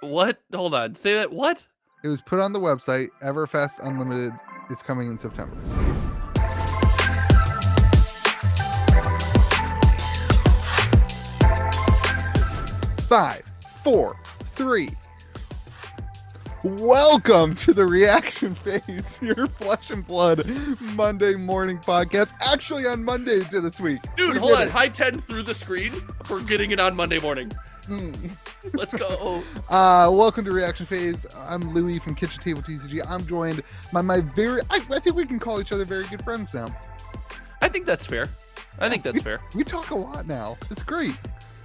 What? Hold on. Say that. What? It was put on the website. Everfest Unlimited is coming in September. Five, four, three. Welcome to the reaction phase, your Flesh and Blood Monday morning podcast. Actually, on Monday this week. Dude, hold on. High 10 through the screen for getting it on Monday morning. Let's go. Welcome to reaction phase. I'm Louis from KitchenTableTCG. I'm joined by my I think we can call each other very good friends now. I think that's fair. Fair. We talk a lot now. It's great.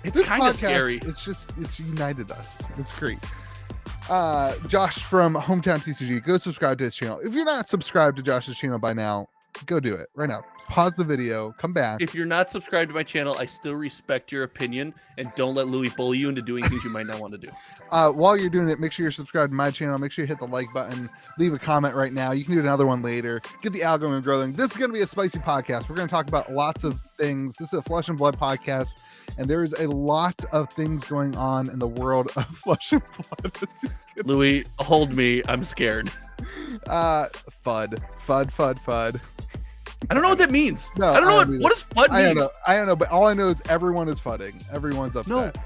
It's kind of scary. It's united us. It's great. Josh from Hometown TCG, go subscribe to his channel. If you're not subscribed to Josh's channel by now, go do it right now. Pause the video, come back. If you're not subscribed to my channel, I still respect your opinion, and don't let Louis bully you into doing things you might not want to do. While you're doing it, make sure you're subscribed to my channel. Make sure you hit the like button. Leave a comment right now. You can do another one later. Get the algorithm growing. This is going to be a spicy podcast. We're going to talk about lots of things. This is a Flesh and Blood podcast, and there is a lot of things going on in the world of Flesh and Blood. Louis, hold me. I'm scared. FUD. I don't know what that means. No, I don't know what does FUD mean? I don't know, but all I know is everyone is fudding. Everyone's upset.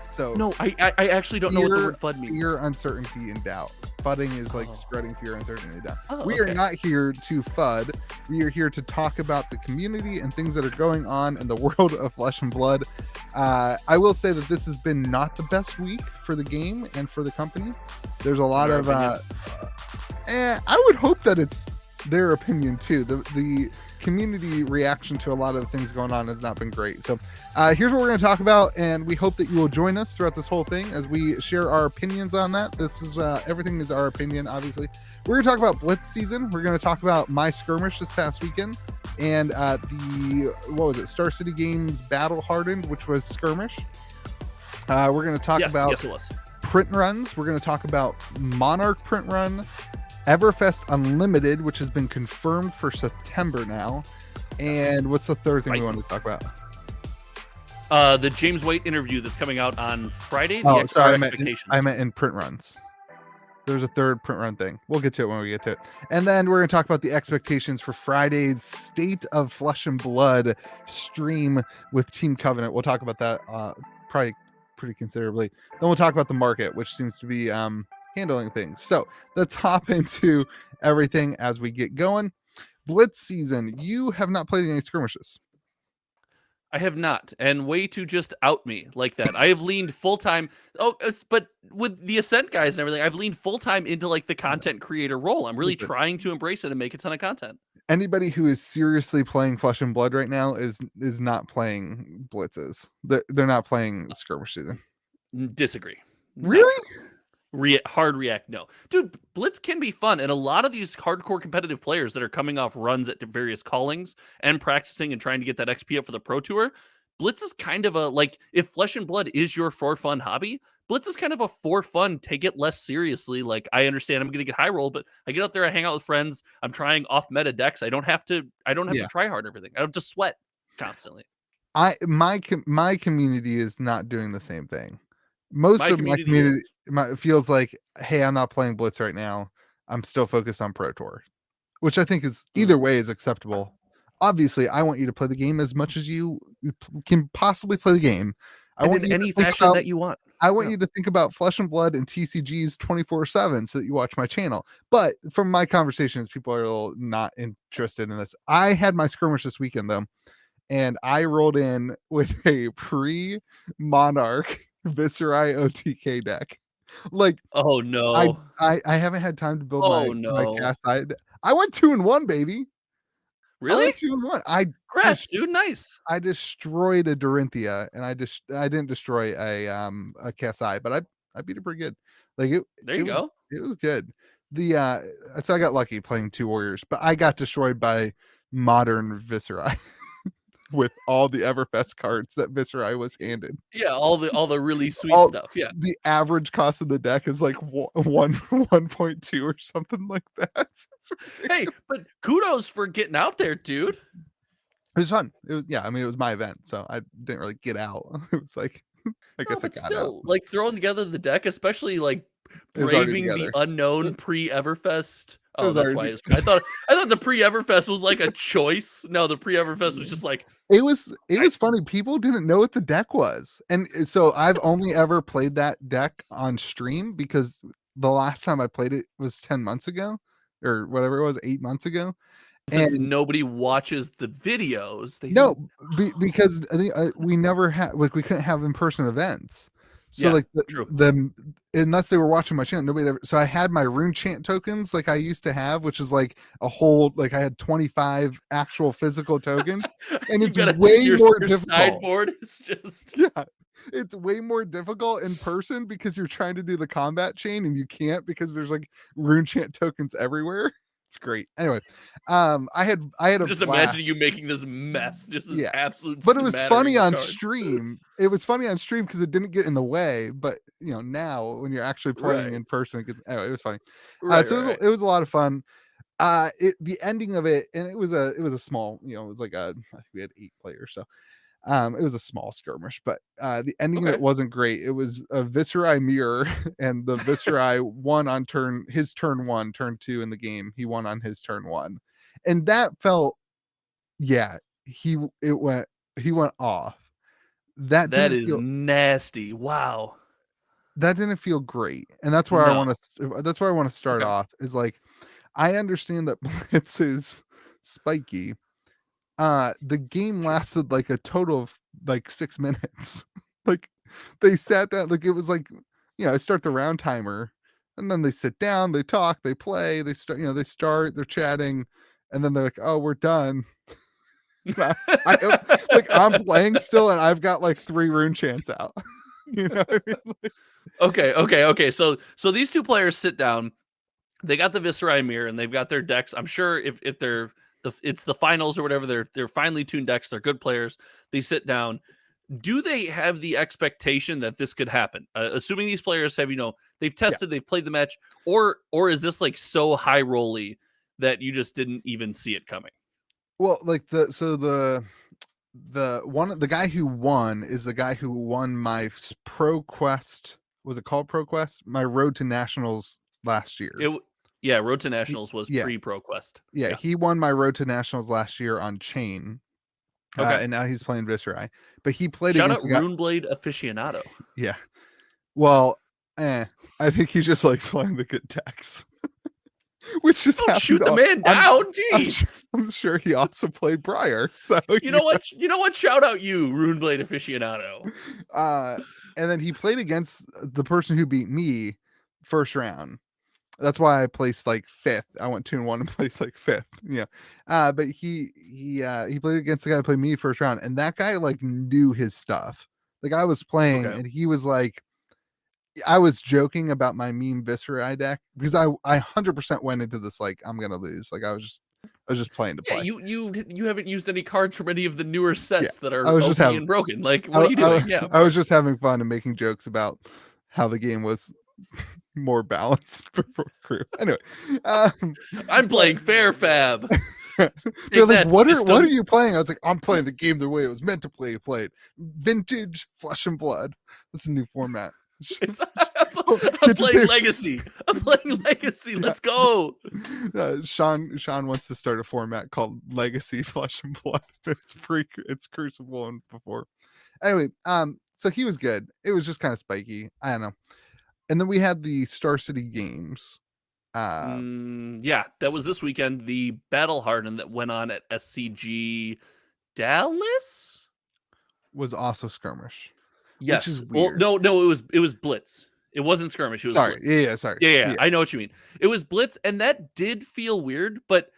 I actually don't know what the word FUD means. Fear, uncertainty, and doubt. Fudding is like spreading fear, uncertainty, and doubt. We are not here to FUD. We are here to talk about the community and things that are going on in the world of Flesh and Blood. I will say that this has been not the best week for the game and for the company. There's a lot of I would hope that it's their opinion too. The community reaction to a lot of the things going on has not been great. So here's what we're going to talk about, and we hope that you will join us throughout this whole thing as we share our opinions on that. This is everything is our opinion, obviously. We're going to talk about Blitz season. We're going to talk about my skirmish this past weekend, and Star City Games Battle Hardened, which was skirmish. We're going to talk about it was. Print runs. We're going to talk about Monarch print run, Everfest Unlimited, which has been confirmed for September now. And what's the third thing we wanted to talk about? The James White interview that's coming out on Friday. Sorry, I meant in print runs. There's a third print run thing. We'll get to it when we get to it. And then we're going to talk about the expectations for Friday's State of Flesh and Blood stream with Team Covenant. We'll talk about that probably pretty considerably. Then we'll talk about the market, which seems to be handling things. So let's hop into everything as we get going. Blitz season. You have not played any skirmishes. I have not, and way to just out me like that. I have leaned full time. But with the Ascent guys and everything, I've leaned full time into like the content creator role. I'm really trying to embrace it and make a ton of content. Anybody who is seriously playing Flesh and Blood right now is not playing blitzes. They're not playing skirmish season. Disagree. Really? Hard react, no. Dude, Blitz can be fun, and a lot of these hardcore competitive players that are coming off runs at various callings and practicing and trying to get that XP up for the Pro Tour, Blitz is kind of a, like, if Flesh and Blood is your for fun hobby, Blitz is kind of a for fun, take it less seriously. Like, I understand I'm going to get high roll, but I get out there, I hang out with friends, I'm trying off meta decks, I don't have to try hard everything. I don't have to sweat constantly. My community is not doing the same thing. Most of my community feels like, hey, I'm not playing Blitz right now. I'm still focused on Pro Tour, which I think is either way is acceptable. Obviously, I want you to play the game as much as you can possibly play the game. I want in any fashion that you want. I want you to think about Flesh and Blood and TCGs 24/7 so that you watch my channel. But from my conversations, people are a little not interested in this. I had my skirmish this weekend though, and I rolled in with a pre-Monarch Viserai OTK deck. Like, oh no, I haven't had time to build my cast side. I went 2-1, baby. Really? I went 2-1. Congrats, dude. Nice. I destroyed a Dorinthia, and I didn't destroy a cast eye, but I beat it pretty good. Like there you go. It was good. So I got lucky playing 2 warriors, but I got destroyed by modern Viserai. With all the Everfest cards that Viserai was handed. Yeah, all the really sweet stuff. Yeah. The average cost of the deck is like 1.2 or something like that. Hey, but kudos for getting out there, dude. It was fun. It was it was my event, so I didn't really get out. It was like I No, guess I but got out. still, like throwing together the deck, especially like It was already braving the together. unknown pre-Everfest. It Oh, was that's why already. I thought the pre-Everfest was like a choice. No, the pre-Everfest was just like It was funny. People didn't know what the deck was. And so I've only ever played that deck on stream because the last time I played it was 10 months ago or whatever it was, 8 months ago. since And nobody watches the videos, they no, didn't. because I think we never had like we couldn't have in-person events. So Yeah, like true. the unless they were watching my channel, nobody ever. So I had my rune chant tokens like I used to have, which is like a whole like I had 25 actual physical tokens, and You've it's got way more your difficult. sideboard is just Yeah, it's way more difficult in person because you're trying to do the combat chain and you can't because there's like rune chant tokens everywhere. It's great. Anyway, I had a I'm just blast. imagining you making this mess, just this Yeah, absolute but it was smattering funny of on cards. stream. It was funny on stream because it didn't get in the way. But now when you're actually playing Right. in person, it gets. Anyway, it was funny. Right, So right. it was a lot of fun. The ending of it, and it was a small. It was like I think we had 8 players, so it was a small skirmish. But the ending of Okay. it wasn't great. It was a Viserai mirror, and the Viserai won on his turn 1, turn 2 in the game. He won on his turn 1, and that felt yeah he it went he went off. That That didn't is feel nasty. Wow. great, and that's where I No. want to start Okay. off is like I understand that blitz is spiky. The game lasted like a total of like 6 minutes. Like they sat down, like it was like I start the round timer, and then they sit down, they talk, they play, they're chatting, and then they're like, oh, we're done. I have like I'm playing still, and I've got like 3 rune chants out. What I mean? Okay. So these two players sit down. They got the Viserai mirror and they've got their decks. I'm sure if they're it's the finals or whatever, they're finely tuned decks. They're good players. They sit down. Do they have the expectation that this could happen? Assuming these players have, they've Yeah. tested, they've played the match, or is this like so high rolly that you just didn't even see it coming? Well, like the guy who won is the guy who won my Pro Quest. Was it called Pro Quest? My Road to Nationals last year. Yeah, Road to Nationals was Yeah. pre-Pro Quest. Yeah, he won my Road to Nationals last year on Chain. Okay. And now he's playing Viserai. But he played Shout out against a guy. Runeblade aficionado. Yeah. Well, I think he just likes playing the good decks. Which just Don't shoot the man down. Jeez. I'm sure he also played Briar. So You know what? You know what? Shout out you, Runeblade aficionado. And then he played against the person who beat me first round. That's why I placed like 5th. I went 2-1 and placed like 5th. But he played against the guy who played me first round, and that guy like knew his stuff. Like I was playing, Okay. and he was like, I was joking about my meme Viserai deck because I 100% went into this like I'm gonna lose. Like I was just playing to play. You haven't used any cards from any of the newer sets that are I was OP just having and broken. Like, what are you doing? Yeah, I was just having fun and making jokes about how the game was more balanced for crew. Anyway, I'm playing Fair Fab. they're like, what system. are you playing? I was like, I'm playing the game the way it was meant to play played. Vintage Flesh and Blood. That's a new format. I'm playing Legacy. I'm playing Legacy. Let's go. Sean wants to start a format called Legacy Flesh and Blood. It's Crucible and before. Anyway, so he was good. It was just kind of spiky. I don't know. And then we had the Star City games. Yeah, that was this weekend. The Battle Hardened that went on at SCG Dallas was also skirmish. Yes. Which is weird. Well, no, it was Blitz. It wasn't skirmish. It was sorry. Blitz. Sorry. Yeah. I know what you mean. It was Blitz, and that did feel weird, but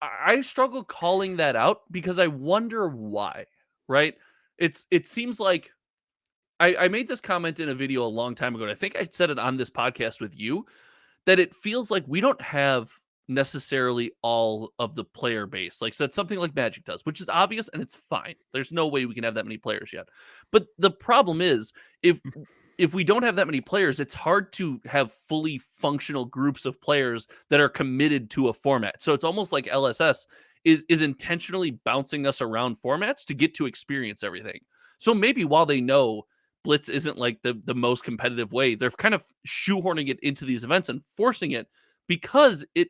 I struggle calling that out because I wonder why. Right? It seems like I made this comment in a video a long time ago, and I think I said it on this podcast with you, that it feels like we don't have necessarily all of the player base. Like said, something like Magic does, which is obvious and it's fine. There's no way we can have that many players yet. But the problem is if we don't have that many players, it's hard to have fully functional groups of players that are committed to a format. So it's almost like LSS is intentionally bouncing us around formats to get to experience everything. So maybe while they know Blitz isn't like the most competitive way, they're kind of shoehorning it into these events and forcing it because it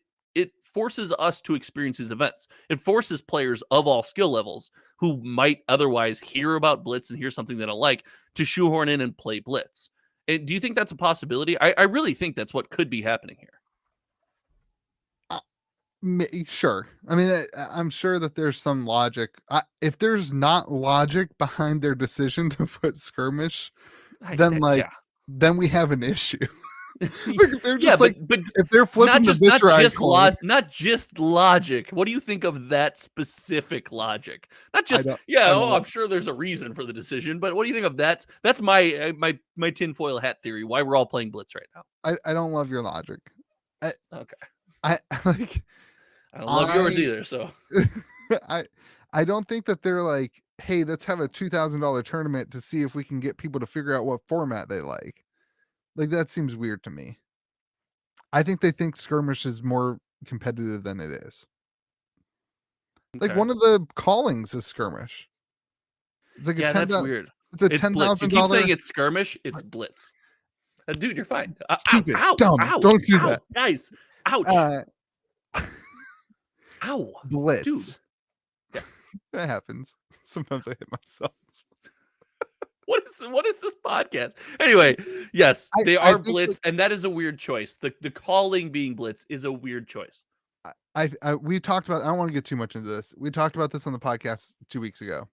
forces us to experience these events. It forces players of all skill levels who might otherwise hear about Blitz and hear something they don't like to shoehorn in and play Blitz. And do you think that's a possibility? I really think that's what could be happening here. Sure. I mean, I'm sure that there's some logic. If there's not logic behind their decision to put skirmish, then Yeah. then we have an issue. If they're Yeah, just like, but if they're flipping the Viscerai coin, not just logic. What do you think of that specific logic? Not just I don't I'm sure there's a reason for the decision, but what do you think of that? That's my tinfoil hat theory. Why we're all playing Blitz right now? I don't love your logic. Okay, I like. I don't love yours either. So I don't think that they're like, hey, let's have a $2,000 tournament to see if we can get people to figure out what format they like. Like, that seems weird to me. I think they think skirmish is more competitive than it is. Like, okay. one of the callings is skirmish. It's like That's weird. it's a It's Blitz. You keep saying $10,000. it's skirmish. It's Blitz. Dude, you're fine. Stupid, Ow, dumb. ow, Don't do ow, that. guys. Ouch. Ow. Blitz. Dude. Yeah. That happens. Sometimes I hit myself. What is this podcast? Anyway, yes, they I are think Blitz, and that is a weird choice. The calling being Blitz is a weird choice. We talked about, I don't want to get too much into this. We talked about this on the podcast 2 weeks ago,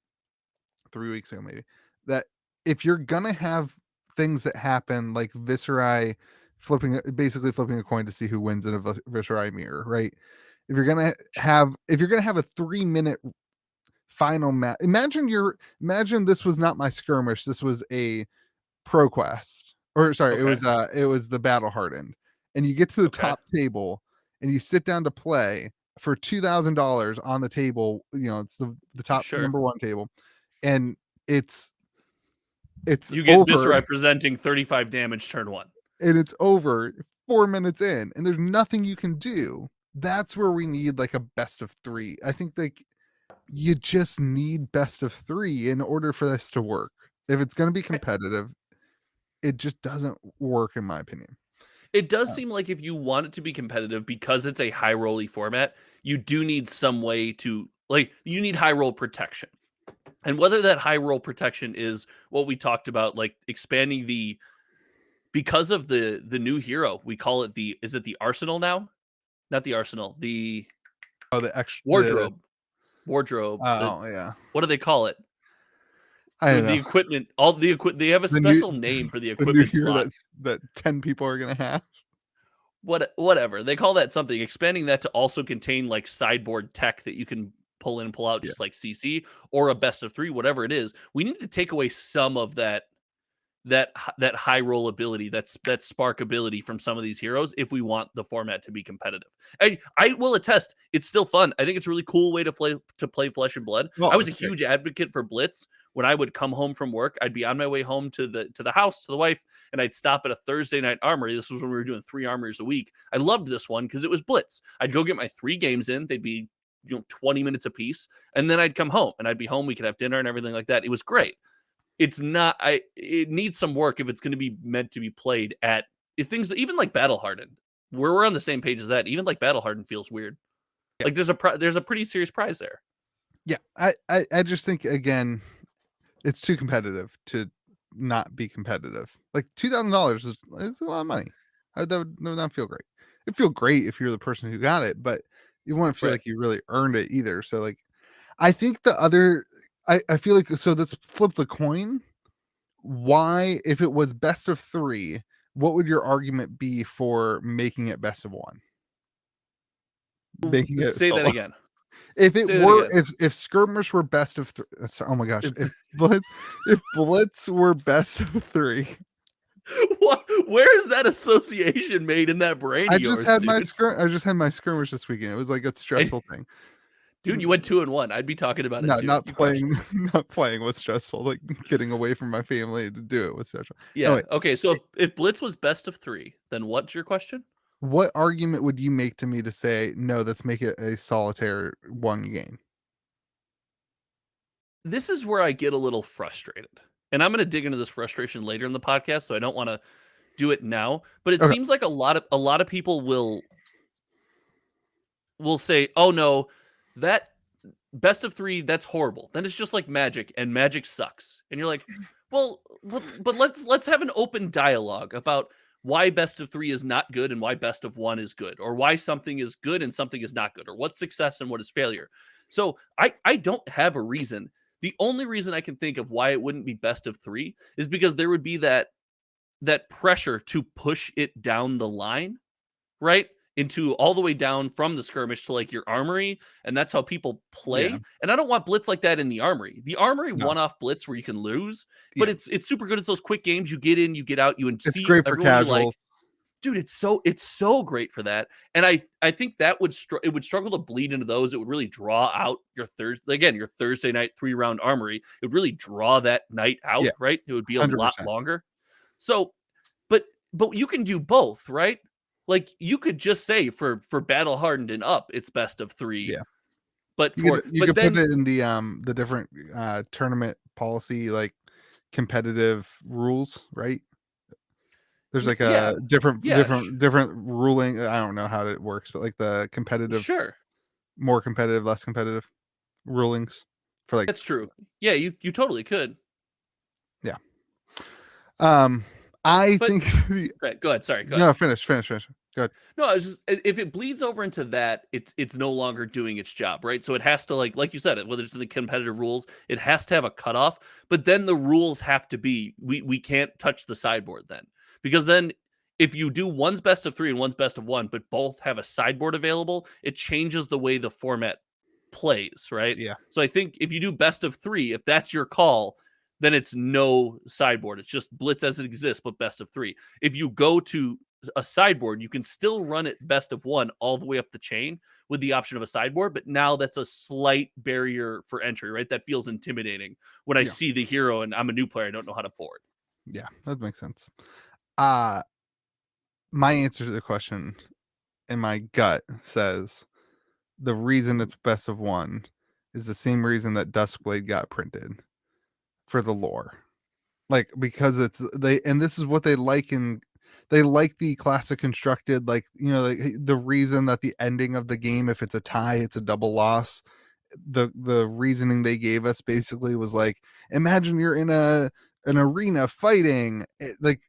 3 weeks ago, maybe, that if you're gonna have things that happen like Viscerai basically flipping a coin to see who wins in a Viscerai mirror, right? If you're gonna have a 3-minute final match, imagine this was not my skirmish, this was a ProQuest, or sorry, it was the Battle Hardened, and you get to the top table and you sit down to play for $2,000 on the table. It's the top number one table, and it's you get over. Viscerai presenting 35 damage turn one, and it's over 4 minutes in, and there's nothing you can do. That's where we need like a best of 3. I think like you just need best of 3 in order for this to work. If it's going to be competitive, it just doesn't work, in my opinion. It does seem like if you want it to be competitive, because it's a high roll-y format, you do need some way to, like, you need high roll protection. And whether that high roll protection is what we talked about, like expanding because of the new hero, we call it is it the arsenal now? Not the arsenal, the extra wardrobe. Yeah. What do they call it? I don't know. The equipment, they have a special name for the equipment slot that 10 people are going to have. Whatever. They call that something. Expanding that to also contain like sideboard tech that you can pull in and pull out, just like CC or a best of 3, whatever it is. We need to take away some of that high roll ability, that spark ability from some of these heroes if we want the format to be competitive. And I will attest, it's still fun. I think it's a really cool way to play Flesh and Blood. I was a huge advocate for Blitz. When I would come home from work, I'd be on my way home to the house, to the wife, and I'd stop at a Thursday night armory. This was when we were doing 3 armories a week. I loved this one because it was Blitz. I'd go get my 3 games in. They'd be 20 minutes a piece, and then I'd come home, and I'd be home. We could have dinner and everything like that. It was great. It needs some work if it's going to be meant to be played at things even like Battle Hardened, where we're on the same page as that. Even like Battle Hardened feels weird. Yeah. Like there's a pretty serious prize there. Yeah, I just think, again, it's too competitive to not be competitive. Like $2,000 is a lot of money. That would not feel great. It'd feel great if you're the person who got it, but you wouldn't feel like you really earned it either. So like, I think I feel like, so let's flip the coin. Why, if it was best of 3, what would your argument be for making it best of 1? Making it Say that again. If it were, if skirmish were best of 3, oh my gosh, if Blitz were best of 3. What? Where is that association made in that brain? I just had my skirmish this weekend. It was like a stressful thing. Dude, you went 2-1. I'd be talking about it too. Not playing was stressful. Like getting away from my family to do it was stressful. Yeah. Anyway, okay. So if Blitz was best of 3, then what's your question? What argument would you make to me to say no? Let's make it a solitaire 1 game. this is where I get a little frustrated. And I'm going to dig into this frustration later in the podcast, so I don't want to do it now. But it Okay. seems like a lot of people will say, "Oh no, that best of 3, that's horrible. Then it's just like Magic, and Magic sucks." And you're like, "Well, but let's have an open dialogue about why best of 3 is not good and why best of 1 is good, or why something is good and something is not good, or what's success and what is failure." So I don't have a reason. The only reason I can think of why it wouldn't be best of 3 is because there would be that pressure to push it down the line, right? Into all the way down from the skirmish to like your armory, and that's how people Yeah. play. And I don't want blitz like that in the armory. The armory No. one-off blitz where you can lose, but Yeah. it's super good. It's those quick games. You get in, you get out, you It's see great for everyone you like. casuals. Dude, it's so great for that. And I think that it would struggle to bleed into those. It would really draw out your Thursday night 3-round armory. It would really draw that night out, Yeah. right? It would be a lot 100%. longer. So, but you can do both, right? Like you could just say for battle hardened and up, it's best of 3. Yeah. But You could put it in the different tournament policy, like competitive rules, right? There's like yeah, a different yeah, ruling. I don't know how it works, but like the competitive, sure, more competitive, less competitive rulings for like, that's true. Yeah, you totally could. yeah. I But think go ahead. Sorry, go ahead. no, finish. Go ahead. No, I was just if it bleeds over into that, it's no longer doing its job, right? So it has to like you said, whether it's in the competitive rules, it has to have a cutoff. But then the rules have to be we can't touch the sideboard then, because then if you do one's best of 3 and one's best of 1, but both have a sideboard available, it changes the way the format plays, right? Yeah. So I think if you do best of 3, if that's your call, then it's no sideboard. It's just blitz as it exists, but best of 3. If you go to a sideboard, you can still run it best of 1 all the way up the chain with the option of a sideboard, but now that's a slight barrier for entry, right? That feels intimidating when I see the hero and I'm a new player, I don't know how to board. Yeah, that makes sense. My answer to the question in my gut says the reason it's best of 1 is the same reason that Duskblade got printed, for the lore. Like, because and this is what they like they like the classic constructed, like, like the reason that the ending of the game, if it's a tie, it's a double loss. The reasoning they gave us basically was like, imagine you're in an arena fighting, like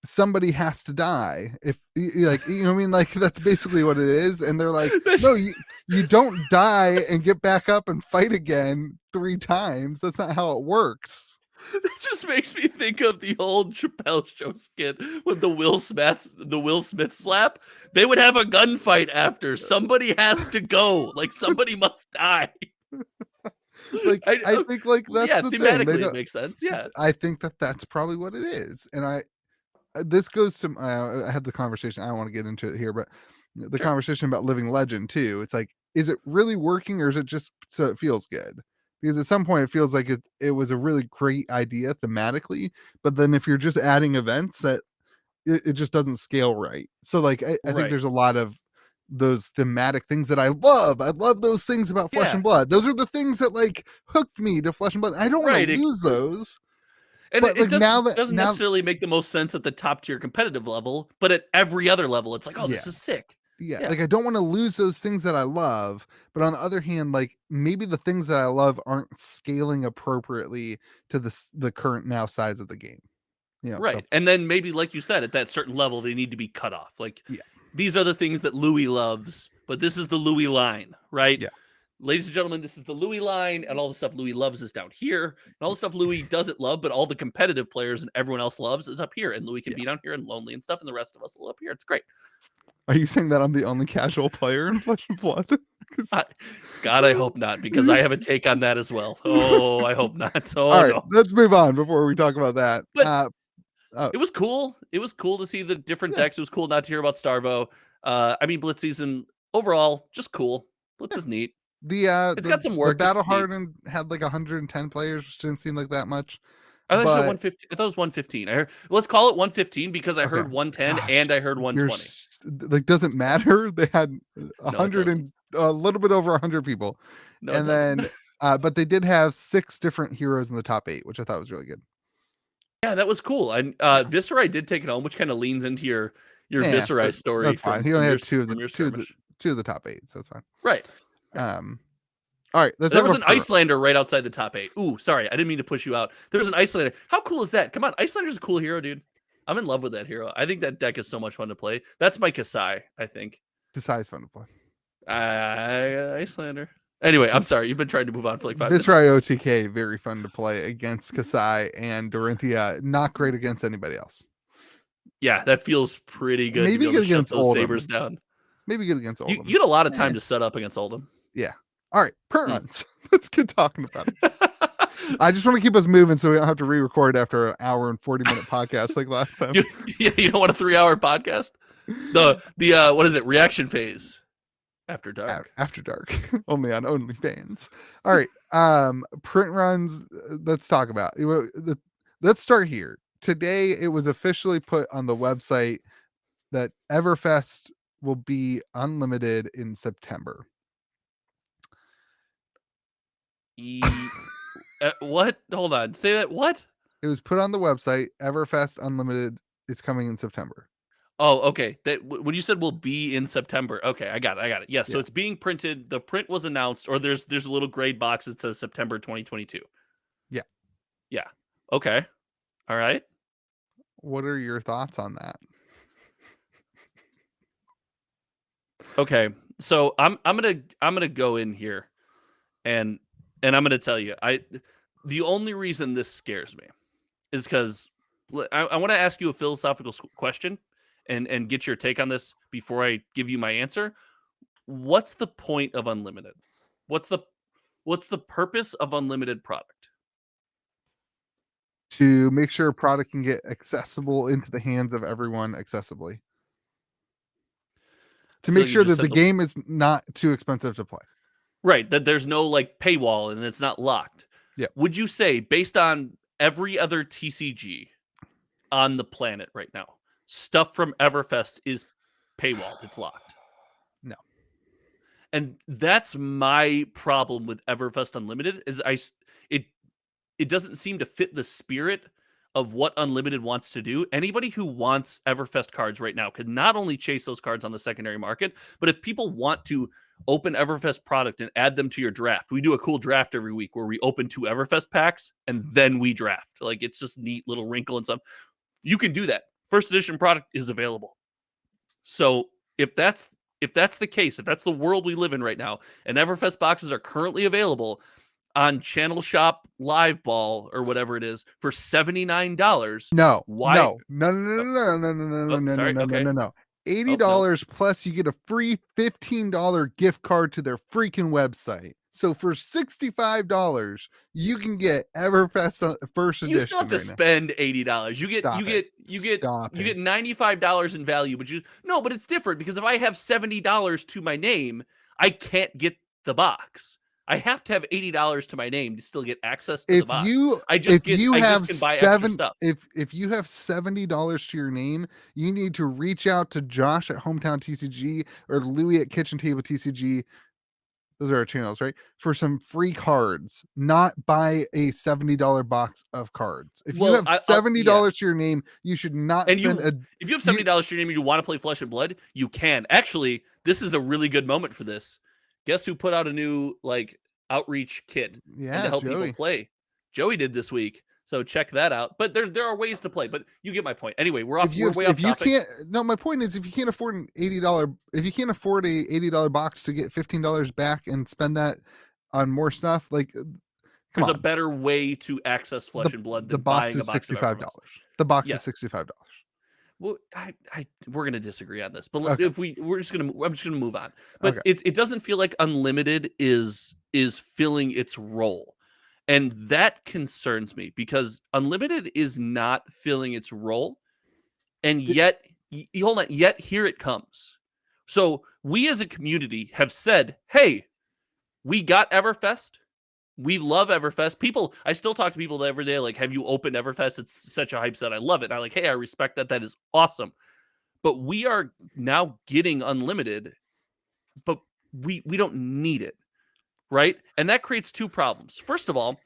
somebody has to die. If like, what I mean, like that's basically what it is. And they're like, no, you don't die and get back up and fight again 3 times. That's not how it works. It just makes me think of the old Chappelle Show skit with the Will Smith slap. They would have a gunfight after. Somebody has to go. Like somebody must die. Like I think like that's the thematically thing. it makes sense. Yeah, I think that's probably what it is. And this goes to I had the conversation. I don't want to get into it here, but the conversation about Living Legend too. It's like, is it really working, or is it just so it feels good? Because at some point it feels like it was a really great idea thematically, but then if you're just adding events, that it just doesn't scale right. So like I think there's a lot of those thematic things that I love. I love those things about Flesh and Blood. Those are the things that like hooked me to Flesh and Blood. I don't want to lose those. And but it like doesn't necessarily make the most sense at the top tier competitive level, but at every other level, it's like, oh, this is sick. Yeah, like I don't want to lose those things that I love, but on the other hand, like maybe the things that I love aren't scaling appropriately to the current now size of the game. Right. So. And then maybe, like you said, at that certain level, they need to be cut off. Like, these are the things that Louis loves, but this is the Louis line, right? Yeah. Ladies and gentlemen, this is the Louis line, and all the stuff Louis loves is down here, and all the stuff Louis doesn't love, but all the competitive players and everyone else loves is up here, and Louis can be down here and lonely and stuff, and the rest of us will up here. It's great. Are you saying that I'm the only casual player in Flesh and Blood? God, I hope not, because I have a take on that as well. Oh, I hope not. Oh, all right, no. Let's move on before we talk about that. But it was cool. It was cool to see the different decks. It was cool not to hear about Starvo. I mean, Blitz season overall, just cool. Blitz is neat. It's got some work. The Battle Hardened had like 110 players, which didn't seem like that much. I thought it was 115. I thought it was 115. I heard, let's call it 115 because I heard 110 and I heard 120. Like, doesn't matter. They had 100 and a little bit over 100 people. No, and then But they did have 6 different heroes in the top 8, which I thought was really good. Yeah, that was cool. And Viserai did take it home, which kind of leans into your Viserai story that's fine. from He only your had two of skirmish. the top 8, so it's fine. Right. All right, let's there talk was an about Icelander right outside the top 8. Ooh, sorry, I didn't mean to push you out. There was an Icelander. How cool is that? Come on, Icelander's a cool hero, dude. I'm in love with that hero. I think that deck is so much fun to play. That's my Kasai, I think. Kasai's fun to play. Icelander. Anyway, I'm sorry. You've been trying to move on for like 5 minutes. Viserai OTK, very fun to play against Kasai and Dorinthia. Not great against anybody else. Yeah, that feels pretty good. Maybe good against those Oldhim. sabers down. Maybe good against Oldhim. You had a lot of time to set up against Oldhim. Yeah. All right, print runs. Let's get talking about it. I just want to keep us moving so we don't have to re-record after an hour and 40-minute podcast like last time. You don't want a 3-hour podcast? The what is it? Reaction phase. After dark. After dark. Only on OnlyFans. All right. Print runs. Let's talk about. Let's start here. Today it was officially put on the website that Everfest will be unlimited in September. What? Hold on. Say that. What? It was put on the website. Everfest Unlimited is coming in September. Oh, okay. That when you said will be in September. Okay, I got it. Yeah, so it's being printed. The print was announced, or there's a little gray box that says September 2022. Yeah. Yeah. Okay. All right. What are your thoughts on that? Okay. So I'm gonna go in here and I'm gonna tell you, the only reason this scares me is because I want to ask you a philosophical question and get your take on this before I give you my answer. What's the point of unlimited? What's the purpose of unlimited product? To make sure a product can get accessible into the hands of everyone accessibly. To make sure that the game is not too expensive to play. Right, that there's no like paywall and it's not locked. Yeah. Would you say, based on every other TCG on the planet right now, stuff from Everfest is paywalled? It's locked. No. And that's my problem with Everfest Unlimited is it doesn't seem to fit the spirit of what Unlimited wants to do. Anybody who wants Everfest cards right now could not only chase those cards on the secondary market, but if people want to open Everfest product and add them to your draft, we do a cool draft every week where we open 2 Everfest packs and then we draft. Like, it's just neat little wrinkle and stuff. You can do that. First edition product is available. So if that's the case, if that's the world we live in right now, and Everfest boxes are currently available on Channel Shop Live Ball or whatever it is for $79. No. Why? No. $80 plus you get a free $15 gift card to their freaking website. So for $65, you can get Everfest first edition. You still have to spend $80. You get $95 in value, but but it's different because if I have $70 to my name, I can't get the box. I have to have $80 to my name to still get access to the box. If you have $70 to your name, you need to reach out to Josh at Hometown TCG or Louis at Kitchen Table TCG. Those are our channels, right? For some free cards, not buy a $70 box of cards. If you have $70 to your name, you should not If you have $70 to your name and you want to play Flesh and Blood, you can. Actually, this is a really good moment for this. Guess who put out a new outreach kit to help people play? Joey did this week. So check that out. But there are ways to play. But you get my point. Anyway, we're way off topic. My point is, if you can't afford an $80 box to get $15 back and spend that on more stuff, there's a better way to access Flesh and Blood than buying a box of $65. The box is $65. Well, we're gonna disagree on this, but I'm just gonna move on. But it doesn't feel like Unlimited is filling its role, and that concerns me because Unlimited is not filling its role, and yet hold on, yet here it comes. So we as a community have said, "Hey, we got Everfest. We love Everfest." I still talk to people every day, like, have you opened Everfest? It's such a hype set. I love it. And I'm like, hey, I respect that. That is awesome. But we are now getting Unlimited, but we don't need it. right? And that creates two problems. First of all,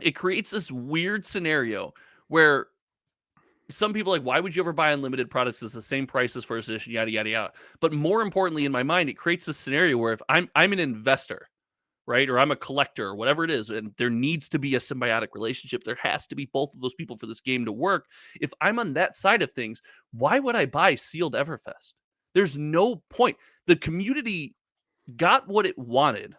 it creates this weird scenario where some people are like, why would you ever buy unlimited products? It's the same price as first edition, yada yada yada. But more importantly, in my mind, it creates this scenario where if I'm an investor, right, or I'm a collector, or whatever it is, and there needs to be a symbiotic relationship. There has to be both of those people for this game to work. If I'm on that side of things, why would I buy sealed Everfest? There's no point. The community got what it wanted,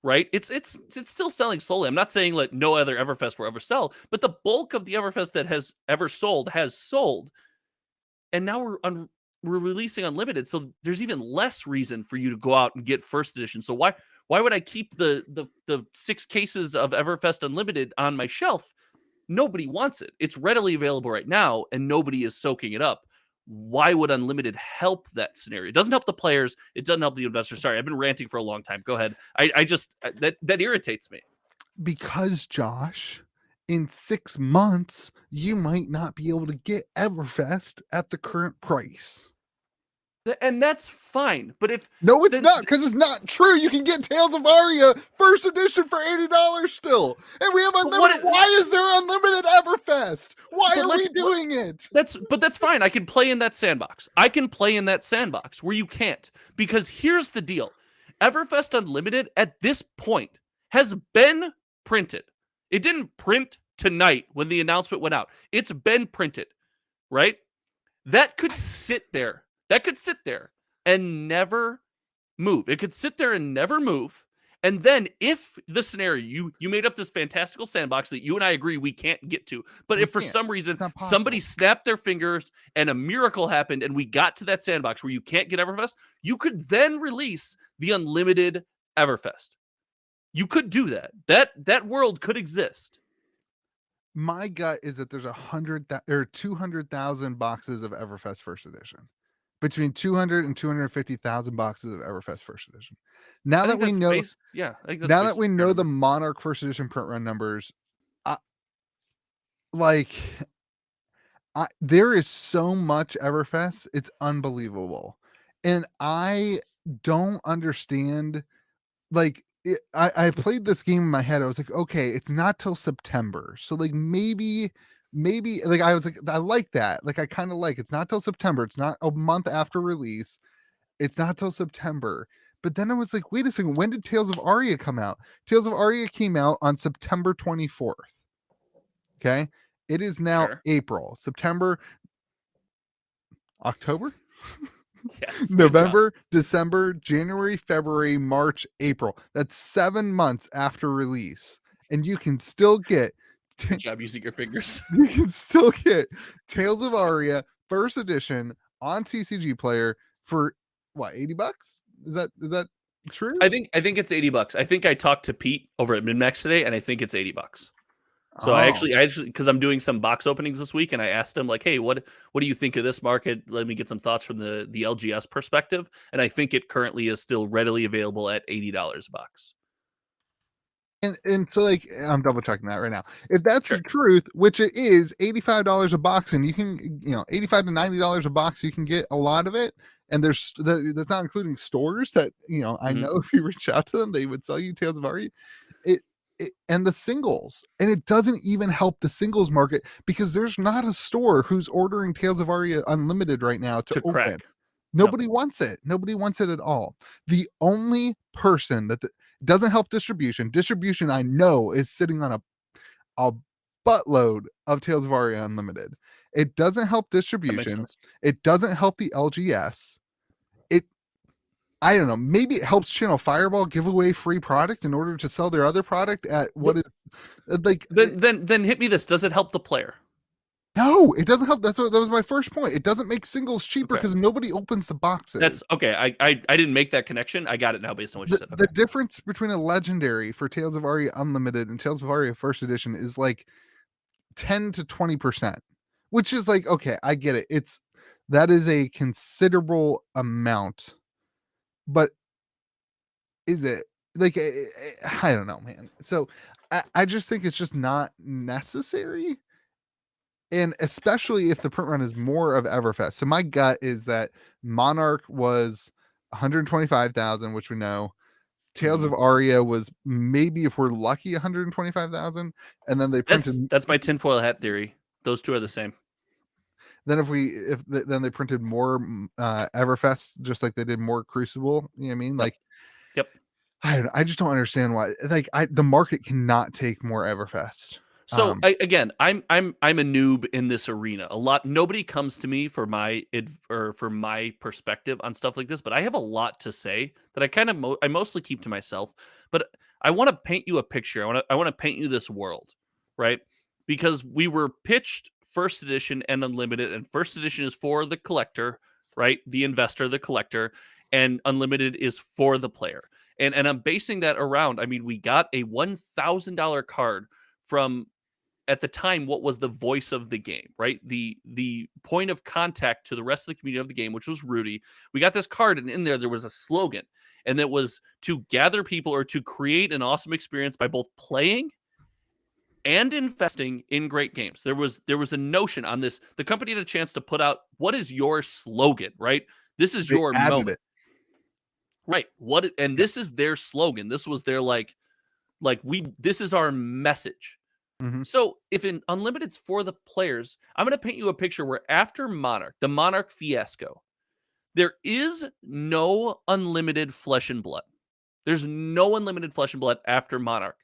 right? It's still selling slowly. I'm not saying like no other Everfest will ever sell, but the bulk of the Everfest that has ever sold has sold, and now we're releasing unlimited, so there's even less reason for you to go out and get first edition. So why would I keep the 6 cases of Everfest Unlimited on my shelf? Nobody wants it. It's readily available right now, and nobody is soaking it up. Why would Unlimited help that scenario? It doesn't help the players. It doesn't help the investors. Sorry, I've been ranting for a long time. Go ahead. I just that irritates me. Because Josh, in 6 months, you might not be able to get Everfest at the current price. And that's fine. But if no, it's not, because it's not true. You can get Tales of Aria first edition for $80 still, and we have unlimited. Why is there unlimited Everfest? Why are we doing it? That's fine. I can play in that sandbox. I can play in that sandbox where you can't, because here's the deal: Everfest Unlimited at this point has been printed. It didn't print tonight when the announcement went out. It's been printed, right? That could sit there. That could sit there and never move. It could sit there and never move. And then if the scenario, you made up this fantastical sandbox that you and I agree we can't get to, but if for some reason somebody snapped their fingers and a miracle happened and we got to that sandbox where you can't get Everfest, you could then release the unlimited Everfest. You could do that. That world could exist. My gut is that there's 200,000 boxes of Everfest first edition. Between 200 and 250,000 boxes of Everfest first edition. Now that we know, now that we know the Monarch first edition print run numbers, there is so much Everfest, it's unbelievable, and I don't understand. I played this game in my head. I was like, okay, it's not till September, so maybe I was like, I like that. I kind of like it's not till September. It's not a month after release. It's not till September. But then I was like, wait a second, when did Tales of Aria come out? Tales of Aria came out on September 24th. Okay. It is now April, September, October. Yes. November, December, January, February, March, April. That's 7 months after release. And you can still get good job using your fingers. You can still get Tales of Aria first edition on TCG Player for what, $80? Is that true? I think it's $80. I think I talked to Pete over at MinMax today, and I think it's $80. So I actually, because I'm doing some box openings this week, and I asked him hey, what do you think of this market? Let me get some thoughts from the LGS perspective, and I think it currently is still readily available at $80 a box. And so I'm double checking that right now. If that's the truth, which it is, $85 a box, and you can $85 to $90 a box, you can get a lot of it. And that's not including stores that I know if you reach out to them, they would sell you Tales of Aria. And the singles, and it doesn't even help the singles market because there's not a store who's ordering Tales of Aria Unlimited right now to open. Crack. Nobody wants it. Nobody wants it at all. The only person that doesn't help distribution I know is sitting on a buttload of Tales of Aria Unlimited. It doesn't help distribution. It doesn't help the LGS. I don't know. Maybe it helps Channel Fireball give away free product in order to sell their other product at what is Then hit me this. Does it help the player? No, it doesn't help. That was my first point. It doesn't make singles cheaper because nobody opens the boxes. That's okay. I didn't make that connection. I got it now based on what you said. The difference between a legendary for Tales of Aria Unlimited and Tales of Aria First Edition is 10 to 20%, which is okay, I get it. That is a considerable amount, but is it I don't know, man. So I just think it's just not necessary. And especially if the print run is more of Everfest. So my gut is that Monarch was 125,000, which we know. Tales of Aria was maybe, if we're lucky, 125,000, and then they printed. That's my tinfoil hat theory. Those two are the same. Then then they printed more Everfest, just like they did more Crucible. You know what I mean? Like, Yep. I just don't understand why. Like, the market cannot take more Everfest. So again, I'm a noob in this arena. Nobody comes to me for my perspective on stuff like this, but I have a lot to say that I kind of I mostly keep to myself. But I want to paint you a picture. I want to paint you this world, right? Because we were pitched first edition and unlimited, and first edition is for the collector, right? The investor, the collector, and unlimited is for the player. And I'm basing that around. I mean, we got a $1,000 card from, at the time, what was the voice of the game, right? The point of contact to the rest of the community of the game, which was Rudy. We got this card, and in there was a slogan, and that was to gather people or to create an awesome experience by both playing and investing in great games. There was a notion on this. The company had a chance to put out, what is your slogan, right? This is your moment. It. Right. This is their slogan. This was their this is our message. Mm-hmm. So if in Unlimited's for the players, I'm going to paint you a picture where after Monarch, the Monarch fiasco, there is no unlimited Flesh and Blood. There's no unlimited Flesh and Blood after Monarch.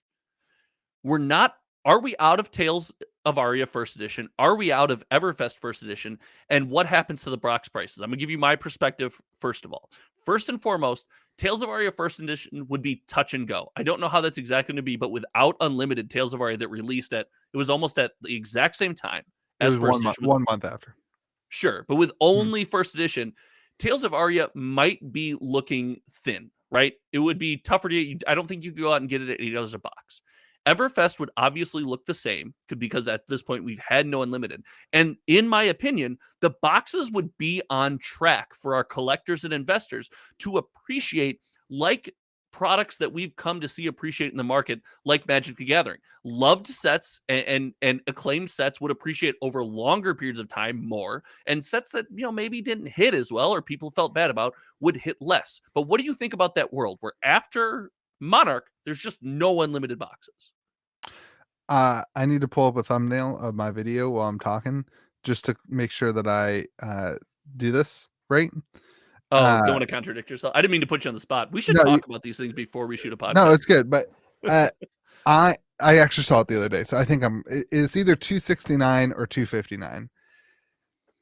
Are we out of Tales of Aria First Edition? Are we out of Everfest First Edition? And what happens to the box prices? I'm going to give you my perspective first of all. First and foremost, Tales of Aria First Edition would be touch and go. I don't know how that's exactly going to be, but without Unlimited Tales of Aria that released it was almost at the exact same time as First Edition. 1 month after. Sure, but with only First Edition, Tales of Aria might be looking thin, right? It would be tougher to get. I don't think you could go out and get it at $8 a box. Everfest would obviously look the same because at this point we've had no unlimited. And in my opinion, the boxes would be on track for our collectors and investors to appreciate, like products that we've come to see appreciate in the market, like Magic the Gathering. Loved sets and acclaimed sets would appreciate over longer periods of time more, and sets that maybe didn't hit as well or people felt bad about would hit less. But what do you think about that world where after Monarch, there's just no unlimited boxes? I need to pull up a thumbnail of my video while I'm talking, just to make sure that I do this right. Oh, don't want to contradict yourself. I didn't mean to put you on the spot. We should talk about these things before we shoot a podcast. No, it's good, but I actually saw it the other day, so I think it's either 269 or 259.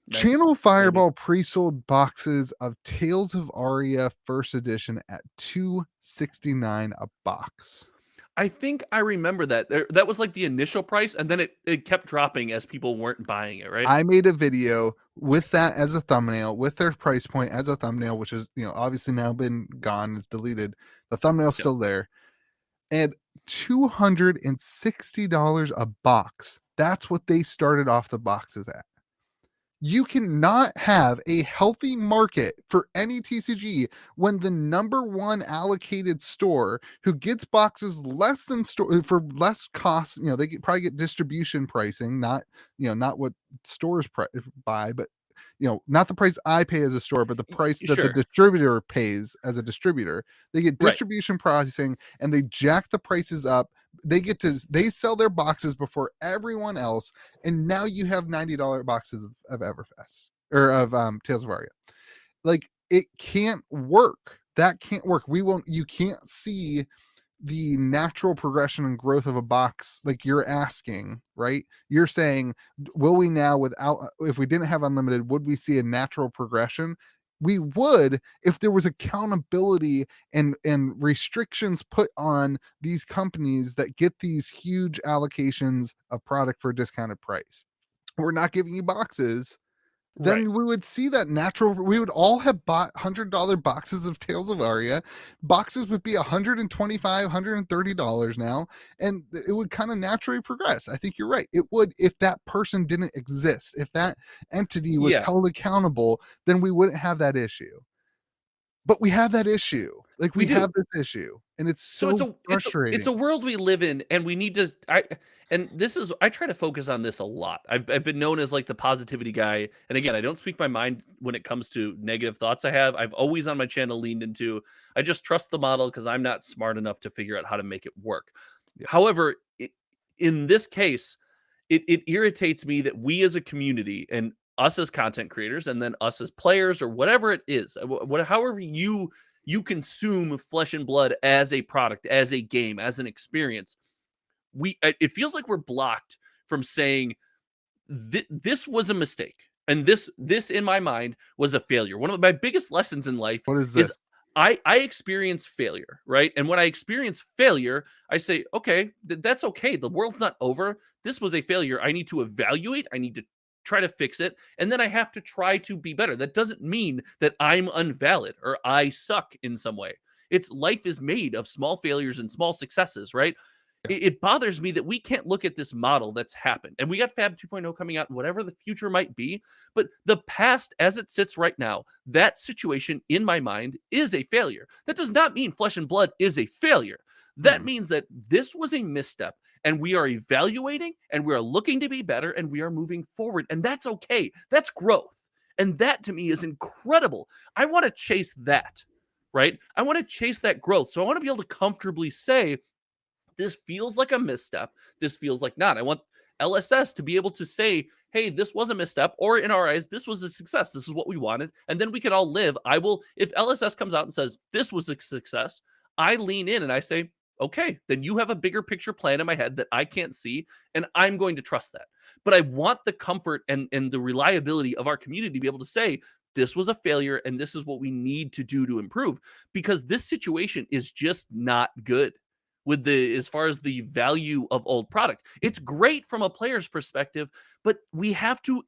Nice. Channel Fireball pre-sold boxes of Tales of Aria First Edition at $269 a box. I think I remember that. That was like the initial price, and then it kept dropping as people weren't buying it, right? I made a video with that as a thumbnail, with their price point as a thumbnail, which is obviously now been gone. It's deleted. The thumbnail's still there. And $260 a box. That's what they started off the boxes at. You cannot have a healthy market for any TCG when the number one allocated store who gets boxes less than store for less cost, they probably get distribution pricing, not what stores buy, but not the price I pay as a store, but the price that the distributor pays as a distributor. They get distribution pricing and they jack the prices up. They sell their boxes before everyone else, and now you have $90 boxes of Everfest or of Tales of Aria. Like, it can't work. That can't work. You can't see the natural progression and growth of a box like you're asking, right? You're saying, will we now, if we didn't have unlimited, would we see a natural progression? We would, if there was accountability and restrictions put on these companies that get these huge allocations of product for a discounted price. We're not giving you boxes. Then we would see that natural. We would all have bought $100 boxes of Tales of Aria. Boxes would be $125, $130 now, and it would kind of naturally progress. I think you're right. It would, if that person didn't exist, if that entity was held accountable, then we wouldn't have that issue. but we have that issue. Like we We do. have this issue, and it's So so frustrating. it's a world we live in, and we need to. I try to focus on this a lot. I've been known as like the positivity guy, and again, I don't speak my mind when it comes to negative thoughts. I've always on my channel leaned into I just trust the model because I'm not smart enough to figure out how to make it work. Yeah. However, in this case, it irritates me that we as a community and us as content creators, and then us as players or whatever it is, however you consume Flesh and Blood as a product, as a game, as an experience, it feels like we're blocked from saying this was a mistake, and this in my mind was a failure. One of my biggest lessons in life What is this? I experience failure, right? And when I experience failure, I say, okay, that's okay. The world's not over. This was a failure. I need to evaluate. I need to try to fix it. And then I have to try to be better. That doesn't mean that I'm invalid or I suck in some way. It's life is made of small failures and small successes, right? Yeah. It bothers me that we can't look at this model that's happened. And we got Fab 2.0 coming out, whatever the future might be. But the past, as it sits right now, that situation in my mind is a failure. That does not mean Flesh and Blood is a failure. That means that this was a misstep, and we are evaluating, and we are looking to be better, and we are moving forward. And that's okay. That's growth. And that to me is incredible. I want to chase that, right? I want to chase that growth. So I want to be able to comfortably say, this feels like a misstep. This feels like not. I want LSS to be able to say, hey, this was a misstep, or in our eyes, this was a success. This is what we wanted. And then we can all live. If LSS comes out and says, this was a success, I lean in and I say, okay, then you have a bigger picture plan in my head that I can't see, and I'm going to trust that. But I want the comfort and the reliability of our community to be able to say, this was a failure, and this is what we need to do to improve, because this situation is just not good as far as the value of old product. It's great from a player's perspective, but we have to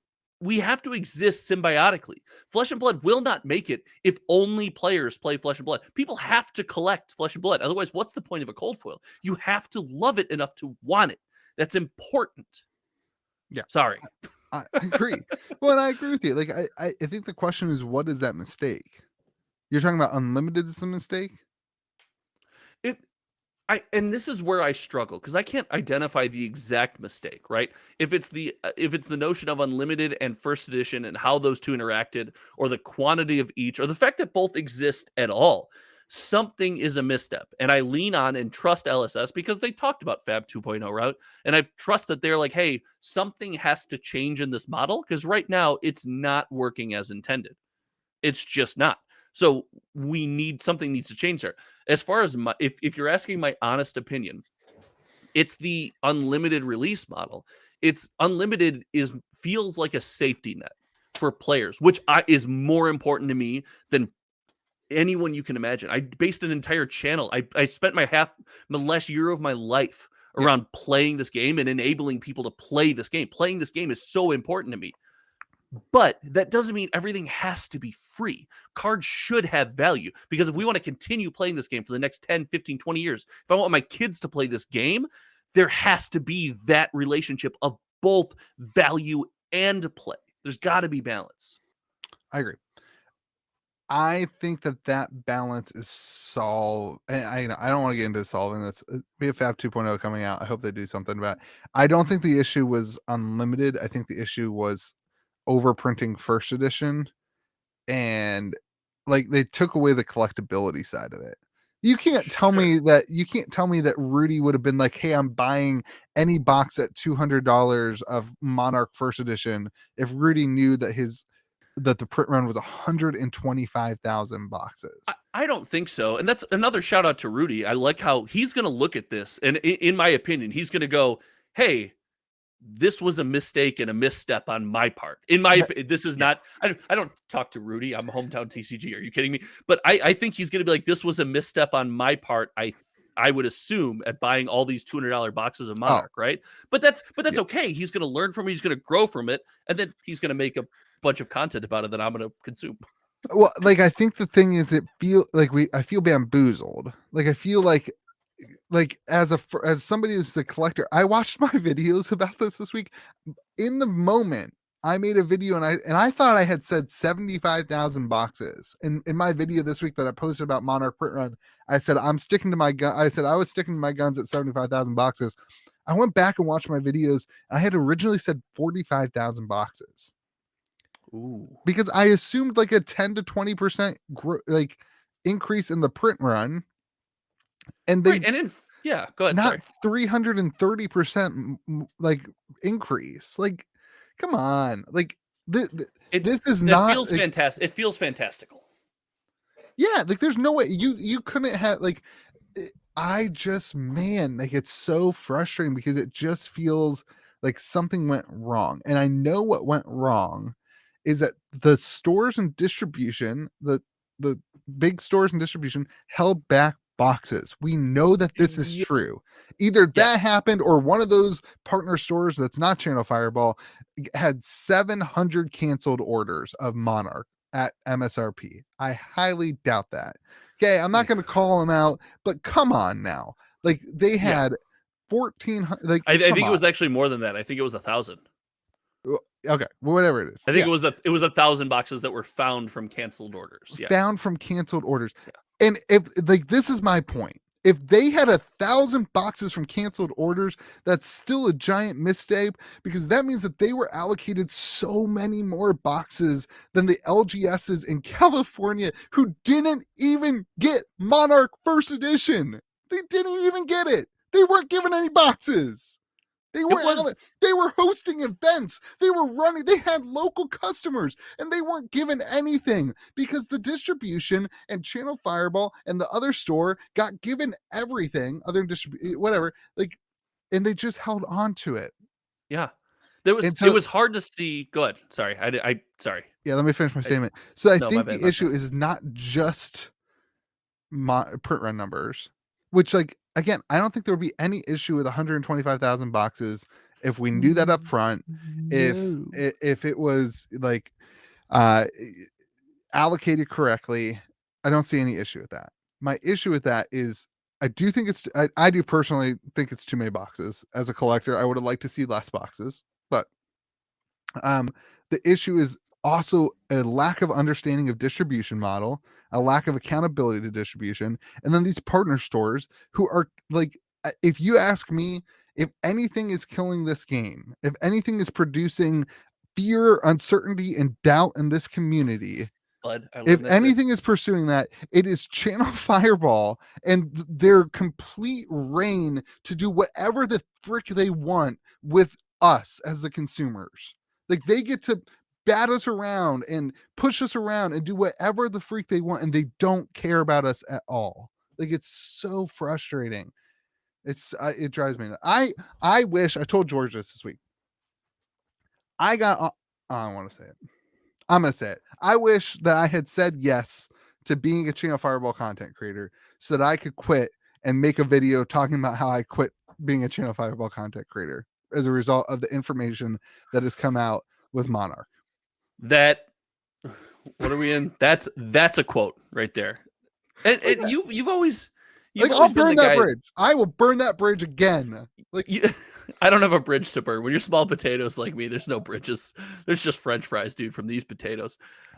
exist symbiotically. Flesh and Blood will not make it if only players play Flesh and Blood. People have to collect Flesh and Blood. Otherwise, what's the point of a cold foil? You have to love it enough to want it. That's important. Yeah. Sorry. I agree. Well, and I agree with you. Like, I think the question is, what is that mistake? You're talking about Unlimited is a mistake? And this is where I struggle, because I can't identify the exact mistake, right? If it's the notion of Unlimited and First Edition and how those two interacted, or the quantity of each, or the fact that both exist at all, something is a misstep. And I lean on and trust LSS because they talked about Fab 2.0 route, and I've trusted they're like, hey, something has to change in this model, because right now it's not working as intended. It's just not. So something needs to change there. As far as if you're asking my honest opinion, it's the unlimited release model. It's unlimited feels like a safety net for players, which is more important to me than anyone you can imagine. I based an entire channel. I spent the last year of my life around playing this game and enabling people to play this game. Playing this game is so important to me. But that doesn't mean everything has to be free. Cards should have value, because if we want to continue playing this game for the next 10, 15, 20 years, if I want my kids to play this game, there has to be that relationship of both value and play. There's got to be balance. I agree. I think that balance is solved. And I don't want to get into solving this. We have Fab 2.0 coming out. I hope they do something about it. I don't think the issue was Unlimited. I think the issue was overprinting First Edition, and like they took away the collectability side of it. You can't tell me that Rudy would have been like, hey, I'm buying any box at $200 of Monarch First Edition if Rudy knew that the print run was 125,000 boxes. I don't think so. And that's another shout out to Rudy. I like how he's going to look at this, and in my opinion, he's going to go, hey, this was a mistake and a misstep on my part. This is not, I don't talk to Rudy. I'm a hometown TCG. Are you kidding me? But I think he's going to be like, this was a misstep on my part. I would assume, at buying all these $200 boxes of Monarch, right? But that's okay. He's going to learn from it. He's going to grow from it. And then he's going to make a bunch of content about it that I'm going to consume. Well, like, I think the thing is, I feel bamboozled. Like, I feel like as somebody who's a collector, I watched my videos about this week. In the moment, I made a video and I thought I had said 75,000 boxes. In my video this week that I posted about Monarch Print Run, I said I'm sticking to my gun. I said I was sticking to my guns at 75,000 boxes. I went back and watched my videos. And I had originally said 45,000 boxes. Ooh. Because I assumed like a 10 to 20% like increase in the print run. And they right, and go ahead. not Sorry. 330% like increase. Like, come on. Like this is not feels like, fantastic. It feels fantastical. yeah, like there's no way you couldn't have like I just like it's so frustrating because it just feels like something went wrong. And I know what went wrong is that the stores and distribution, the big stores and distribution held back boxes. We know that this is true. Either that happened or one of those partner stores that's not Channel Fireball had 700 canceled orders of Monarch at MSRP. I highly doubt that. Okay, I'm not going to call them out, but come on now. Like they had 1,400. Like I think it was actually more than that. I think it was 1,000. Okay, whatever it is. I think it was 1,000 boxes that were found from canceled orders. Yeah. Found from canceled orders. Yeah. And if like this is my point. If they had 1,000 boxes from canceled orders, that's still a giant mistake because that means that they were allocated so many more boxes than the LGSs in California who didn't even get Monarch First Edition. They didn't even get it. They weren't given any boxes. They were hosting events. They were running. They had local customers and they weren't given anything because the distribution and Channel Fireball and the other store got given everything other than whatever. Like, and they just held on to it. Yeah. It was hard to see. Go ahead. Sorry. I sorry. Yeah. Let me finish my statement. So I think the issue is not just print run numbers, which like, again, I don't think there would be any issue with 125,000 boxes if we knew that up front. No. If it was like allocated correctly, I don't see any issue with that. My issue with that is I do personally think it's too many boxes. As a collector, I would have liked to see less boxes, but the issue is also a lack of understanding of distribution model, a lack of accountability to distribution, and then these partner stores who are like, if you ask me, if anything is killing this game, if anything is producing fear, uncertainty, and doubt in this community, if anything is pursuing that, it is Channel Fireball and their complete reign to do whatever the frick they want with us as the consumers. Like they get to bat us around and push us around and do whatever the freak they want, and they don't care about us at all. Like it's so frustrating. It drives me nuts. I wish I told George this week. I don't want to say it. I'm gonna say it. I wish that I had said yes to being a Channel Fireball content creator so that I could quit and make a video talking about how I quit being a Channel Fireball content creator as a result of the information that has come out with Monarch. What are we in? That's a quote right there. And you've always I'll burn that bridge. I will burn that bridge again. Like I don't have a bridge to burn. When you're small potatoes like me, there's no bridges. There's just French fries, dude, from these potatoes.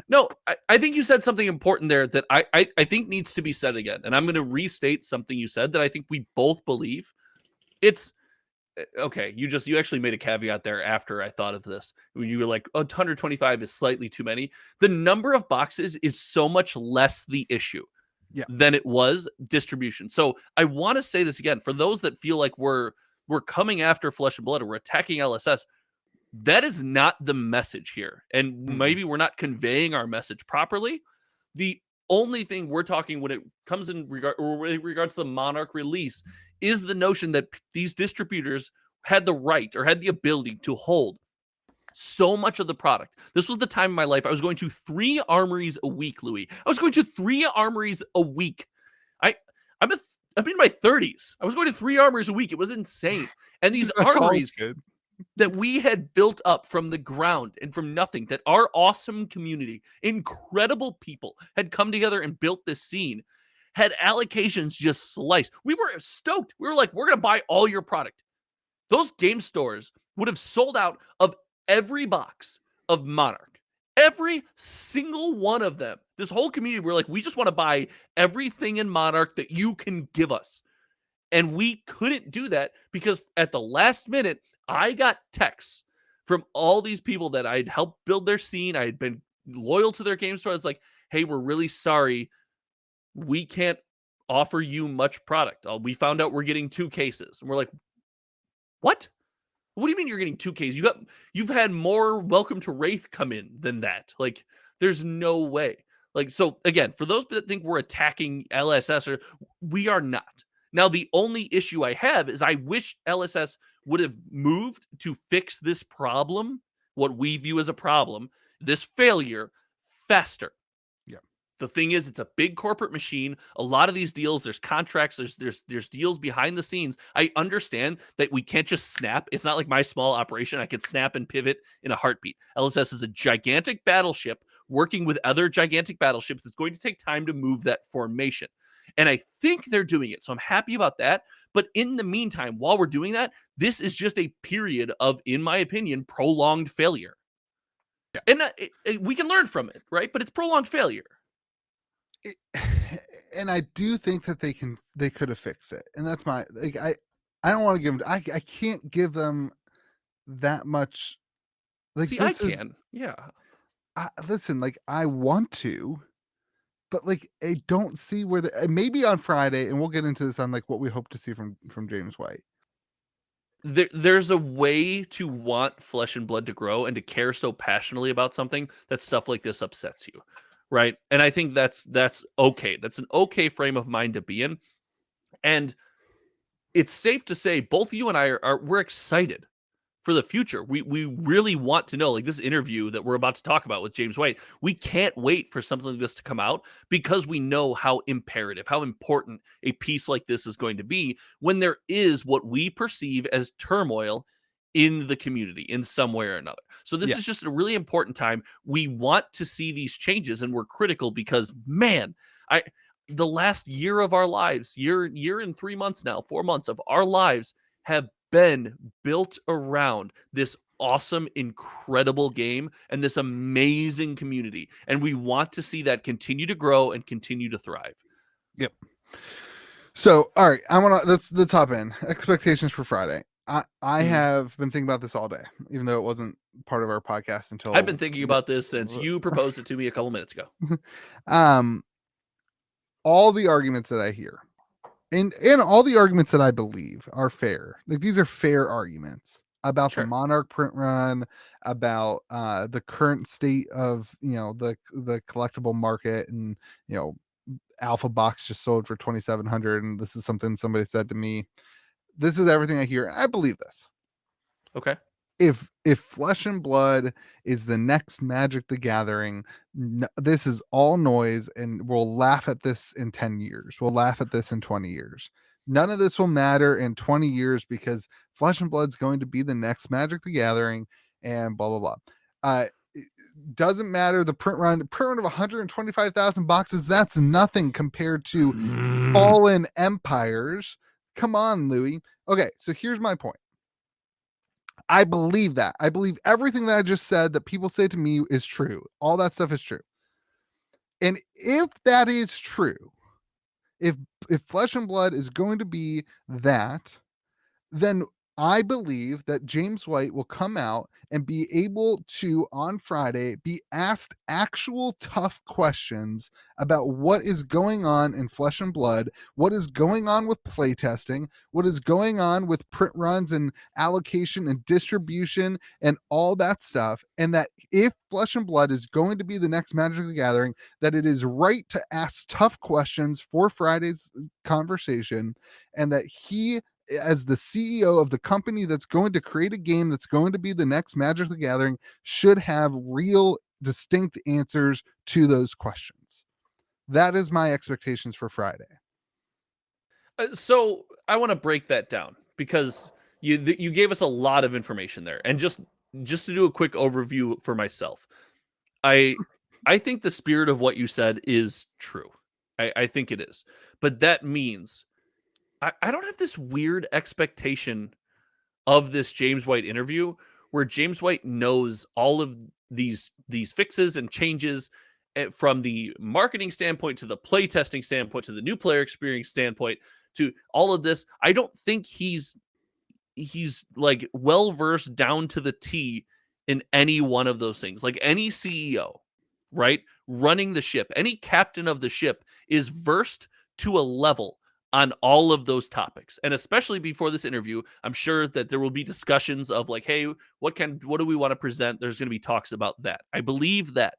No, I think you said something important there that I think needs to be said again. And I'm going to restate something you said that I think we both believe. It's okay. You actually made a caveat there after I thought of this. When you were like, 125 is slightly too many. The number of boxes is so much less the issue than it was distribution. So I want to say this again for those that feel like we're coming after Flesh and Blood or we're attacking LSS. That is not the message here. And maybe we're not conveying our message properly. The only thing we're talking when it comes in regards to the Monarch release is the notion that these distributors had the right or had the ability to hold so much of the product. This was the time in my life I was going to 3 armories a week, Louis. I was going to 3 armories a week. I'm in my 30s. I was going to 3 armories a week. It was insane. And these armories that we had built up from the ground and from nothing, that our awesome community, incredible people had come together and built this scene, had allocations just sliced. We were stoked. We were like, we're going to buy all your product. Those game stores would have sold out of every box of Monarch. Every single one of them. This whole community, we're like, we just want to buy everything in Monarch that you can give us. And we couldn't do that because at the last minute, I got texts from all these people that I'd helped build their scene. I had been loyal to their game store. It's like, hey, we're really sorry. We can't offer you much product. We found out we're getting 2 cases. And we're like, what? What do you mean you're getting 2Ks? You've had more Welcome to Wraith come in than that. Like, there's no way. Like, so again, for those that think we're attacking LSS, we are not. Now, the only issue I have is I wish LSS would have moved to fix this problem, what we view as a problem, this failure, faster. The thing is, it's a big corporate machine. A lot of these deals, there's contracts, there's deals behind the scenes. I understand that we can't just snap. It's not like my small operation. I could snap and pivot in a heartbeat. LSS is a gigantic battleship working with other gigantic battleships. It's going to take time to move that formation. And I think they're doing it. So I'm happy about that. But in the meantime, while we're doing that, this is just a period of, in my opinion, prolonged failure. Yeah. And we can learn from it, right? But it's prolonged failure. And I do think that they could have fixed it, and that's my I don't want to give them. I can't give them that much. Like, see, I can, yeah. Listen, like, I want to, but like, I don't see where maybe on Friday, and we'll get into this on like what we hope to see from James White. There's a way to want Flesh and Blood to grow and to care so passionately about something that stuff like this upsets you. Right. And I think that's okay. That's an okay frame of mind to be in. And it's safe to say both you and I we're excited for the future. We really want to know, like this interview that we're about to talk about with James White. We can't wait for something like this to come out because we know how imperative, how important a piece like this is going to be when there is what we perceive as turmoil in the community in some way or another. So this is just a really important time. We want to see these changes, and we're critical because, man, the last year of our lives, year and 3 months now, 4 months of our lives have been built around this awesome, incredible game and this amazing community. And we want to see that continue to grow and continue to thrive. Yep. So, all right, let's hop in. Expectations for Friday. I have been thinking about this all day, even though it wasn't part of our podcast until I've been thinking about this since you proposed it to me a couple minutes ago. All the arguments that I hear and all the arguments that I believe are fair. Like, these are fair arguments about the Monarch print run, about the current state of, the collectible market, and, Alpha Box just sold for 2,700. And this is something somebody said to me. This is everything I hear. I believe this. Okay. If Flesh and Blood is the next Magic the Gathering, this is all noise, and we'll laugh at this in 10 years. We'll laugh at this in 20 years. None of this will matter in 20 years because Flesh and Blood's going to be the next Magic the Gathering, and blah, blah, blah. It doesn't matter. The print run of 125,000 boxes, that's nothing compared to Fallen Empires. Come on, Louis. Okay, so here's my point. I believe that. I believe everything that I just said that people say to me is true. All that stuff is true. And if that is true, if Flesh and Blood is going to be that, then I believe that James White will come out and be able to, on Friday, be asked actual tough questions about what is going on in Flesh and Blood, what is going on with playtesting, what is going on with print runs and allocation and distribution and all that stuff. And that if Flesh and Blood is going to be the next Magic the Gathering, that it is right to ask tough questions for Friday's conversation, and that he, as the CEO of the company that's going to create a game that's going to be the next Magic the Gathering, should have real distinct answers to those questions. That is my expectations for Friday. So I want to break that down because you gave us a lot of information there. And just to do a quick overview for myself, I think the spirit of what you said is true. I think it is. But that means I don't have this weird expectation of this James White interview where James White knows all of these fixes and changes from the marketing standpoint to the play testing standpoint to the new player experience standpoint to all of this. I don't think he's like well versed down to the T in any one of those things. Like any CEO, right, running the ship, any captain of the ship is versed to a level on all of those topics. And especially before this interview, I'm sure that there will be discussions of like, hey, what do we want to present? There's going to be talks about that. I believe that.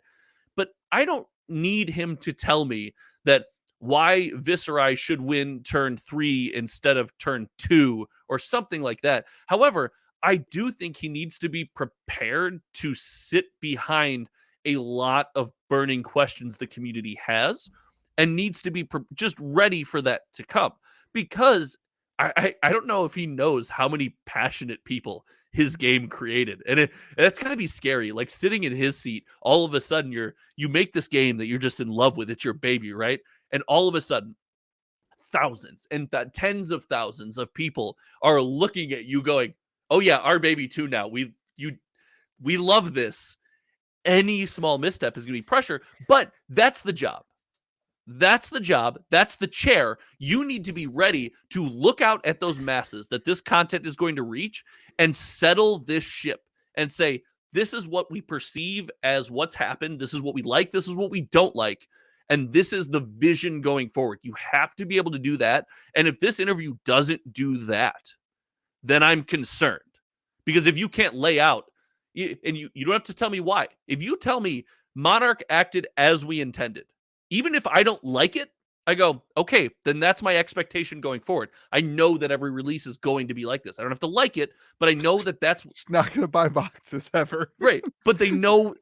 But I don't need him to tell me that why Viserai should win turn 3 instead of turn 2 or something like that. However, I do think he needs to be prepared to sit behind a lot of burning questions the community has and needs to be just ready for that to come, because I don't know if he knows how many passionate people his game created, and it's got to be scary. Like sitting in his seat, all of a sudden you make this game that you're just in love with. It's your baby, right? And all of a sudden, thousands and tens of thousands of people are looking at you, going, "Oh yeah, our baby too. Now we love this." Any small misstep is going to be pressure, but that's the job. That's the job. That's the chair. You need to be ready to look out at those masses that this content is going to reach and settle this ship and say, this is what we perceive as what's happened. This is what we like. This is what we don't like. And this is the vision going forward. You have to be able to do that. And if this interview doesn't do that, then I'm concerned. Because if you can't lay out, and you don't have to tell me why. If you tell me Monarch acted as we intended, even if I don't like it, I go, okay, then that's my expectation going forward. I know that every release is going to be like this. I don't have to like it, but I know that that's not going to buy boxes ever. Right. But I know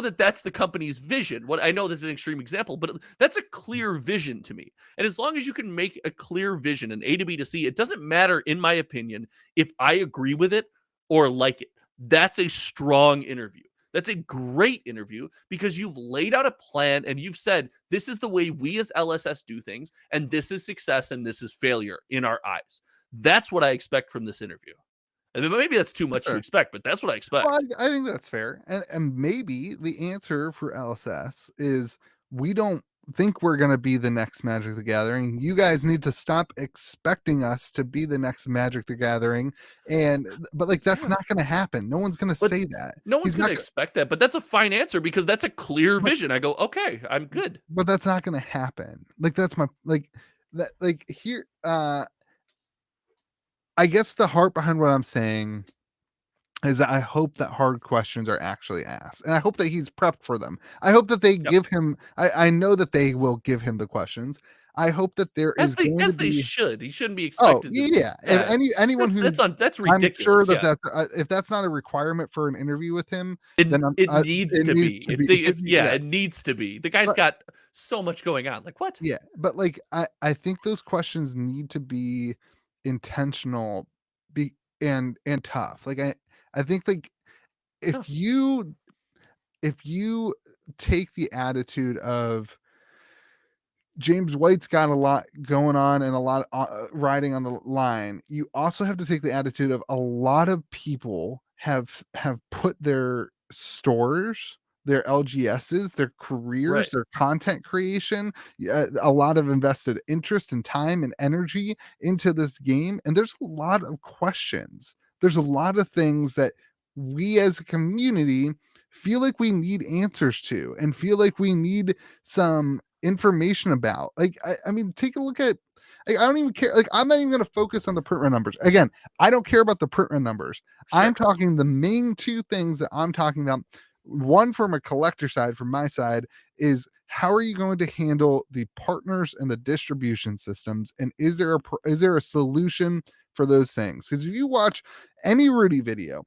that that's the company's vision. What I know this is an extreme example, but that's a clear vision to me. And as long as you can make a clear vision, an A to B to C, it doesn't matter, in my opinion, if I agree with it or like it. That's a strong interview. That's a great interview because you've laid out a plan and you've said, this is the way we as LSS do things, and this is success and this is failure in our eyes. That's what I expect from this interview. I mean, maybe that's too much to expect, but that's what I expect. Well, I think that's fair. And maybe the answer for LSS is we don't think we're going to be the next Magic the Gathering. You guys need to stop expecting us to be the next Magic the Gathering. But like, that's not going to happen. No one's going to say that. No one's going to expect that, but that's a fine answer because that's a clear vision. I go, okay, I'm good. But that's not going to happen. Like, that's my, here, I guess the heart behind what I'm saying is that I hope that hard questions are actually asked, and I hope that he's prepped for them. I hope that they give him. I know that they will give him the questions. I hope that there is as they should. He shouldn't be expected. Oh yeah, and anyone that's ridiculous. I'm sure that if that's not a requirement for an interview with him, then it needs to be. It needs to be. The guy's got so much going on. Like what? Yeah, but like I think those questions need to be intentional, and tough. Like I think like if you take the attitude of James White's got a lot going on and a lot riding on the line, you also have to take the attitude of a lot of people have put their stores, their LGSs, their careers, their content creation, a lot of invested interest and time and energy into this game. And there's a lot of questions. There's a lot of things that we as a community feel like we need answers to and feel like we need some information about. Like, I mean, take a look at, I don't even care. Like, I'm not even going to focus on the print run numbers. Again, I don't care about the print run numbers. Sure. I'm talking the main two things that I'm talking about. One, from a collector side, from my side, is how are you going to handle the partners and the distribution systems? And is there a solution for those things? Because if you watch any Rudy video,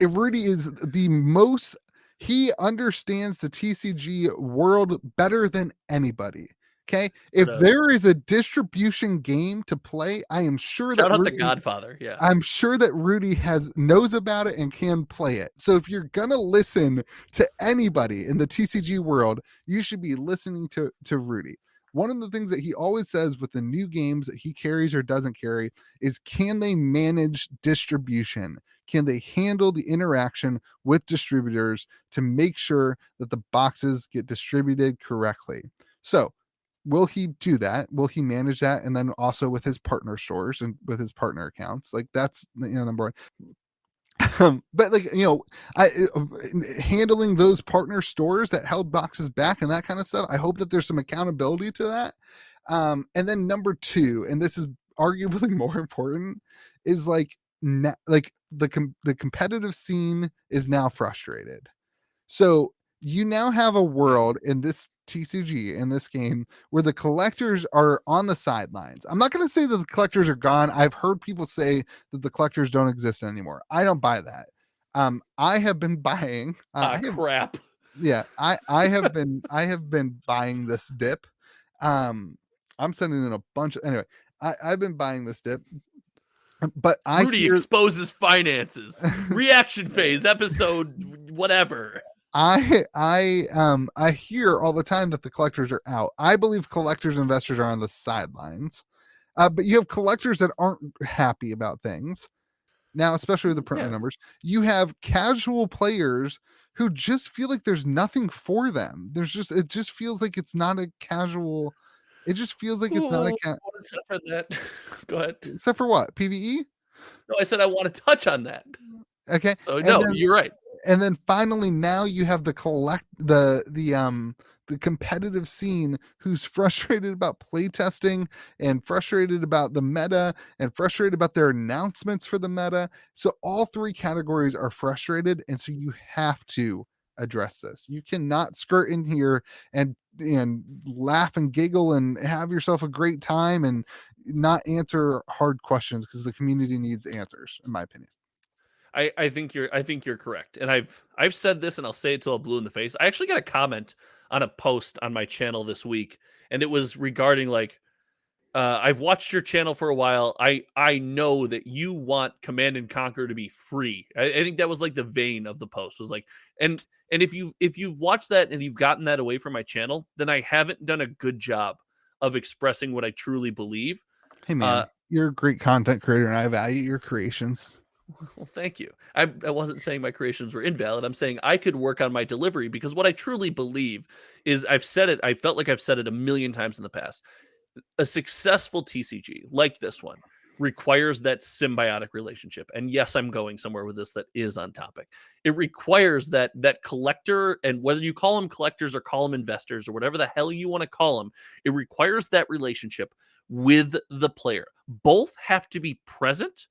Rudy is the most, he understands the TCG world better than anybody. Okay, if there is a distribution game to play, I am sure that Rudy, the Godfather. Yeah, I'm sure that Rudy knows about it and can play it. So if you're gonna listen to anybody in the TCG world, you should be listening to Rudy. One of the things that he always says with the new games that he carries or doesn't carry is, can they manage distribution? can they handle the interaction with distributors to make sure that the boxes get distributed correctly? So will he do that? Will he manage that? And then also with his partner stores and with his partner accounts, like that's, number one. But like, handling those partner stores that held boxes back and that kind of stuff, I hope that there's some accountability to that. And then number two, and this is arguably more important, is like the competitive scene is now frustrated. So you now have a world in this TCG, in this game, where the collectors are on the sidelines. I'm not going to say that the collectors are gone. I've heard people say that the collectors don't exist anymore. I don't buy that. I have been buying. Crap. Yeah, I have been buying this dip. I'm sending in a bunch. Anyway, I've been buying this dip. But Rudy exposes finances. Reaction phase episode, whatever. I hear all the time that the collectors are out. I believe collectors and investors are on the sidelines. But you have collectors that aren't happy about things. Now, especially with the print numbers, you have casual players who just feel like there's nothing for them. It just feels like it's not a casual. It just feels like it's not a that. Go ahead. Except for what? PvE? No, I said I want to touch on that. Okay. So you're right. And then finally, now you have the competitive scene who's frustrated about playtesting and frustrated about the meta and frustrated about their announcements for the meta. So all three categories are frustrated, and so you have to address this. You cannot skirt in here and laugh and giggle and have yourself a great time and not answer hard questions, because the community needs answers, in my opinion. I think you're correct. And I've said this, and I'll say it till I'm blue in the face. I actually got a comment on a post on my channel this week, and it was regarding like, I've watched your channel for a while. I know that you want Command and Conquer to be free. I think that was like the vein of the post, was like, and if you've watched that and you've gotten that away from my channel, then I haven't done a good job of expressing what I truly believe. Hey man, you're a great content creator, and I value your creations. Well, thank you. I wasn't saying my creations were invalid. I'm saying I could work on my delivery, because what I truly believe is, I've said it, I felt like I've said it a million times in the past. A successful TCG like this one requires that symbiotic relationship. And yes, I'm going somewhere with this that is on topic. It requires that collector, and whether you call them collectors or call them investors or whatever the hell you want to call them, it requires that relationship with the player. Both have to be present,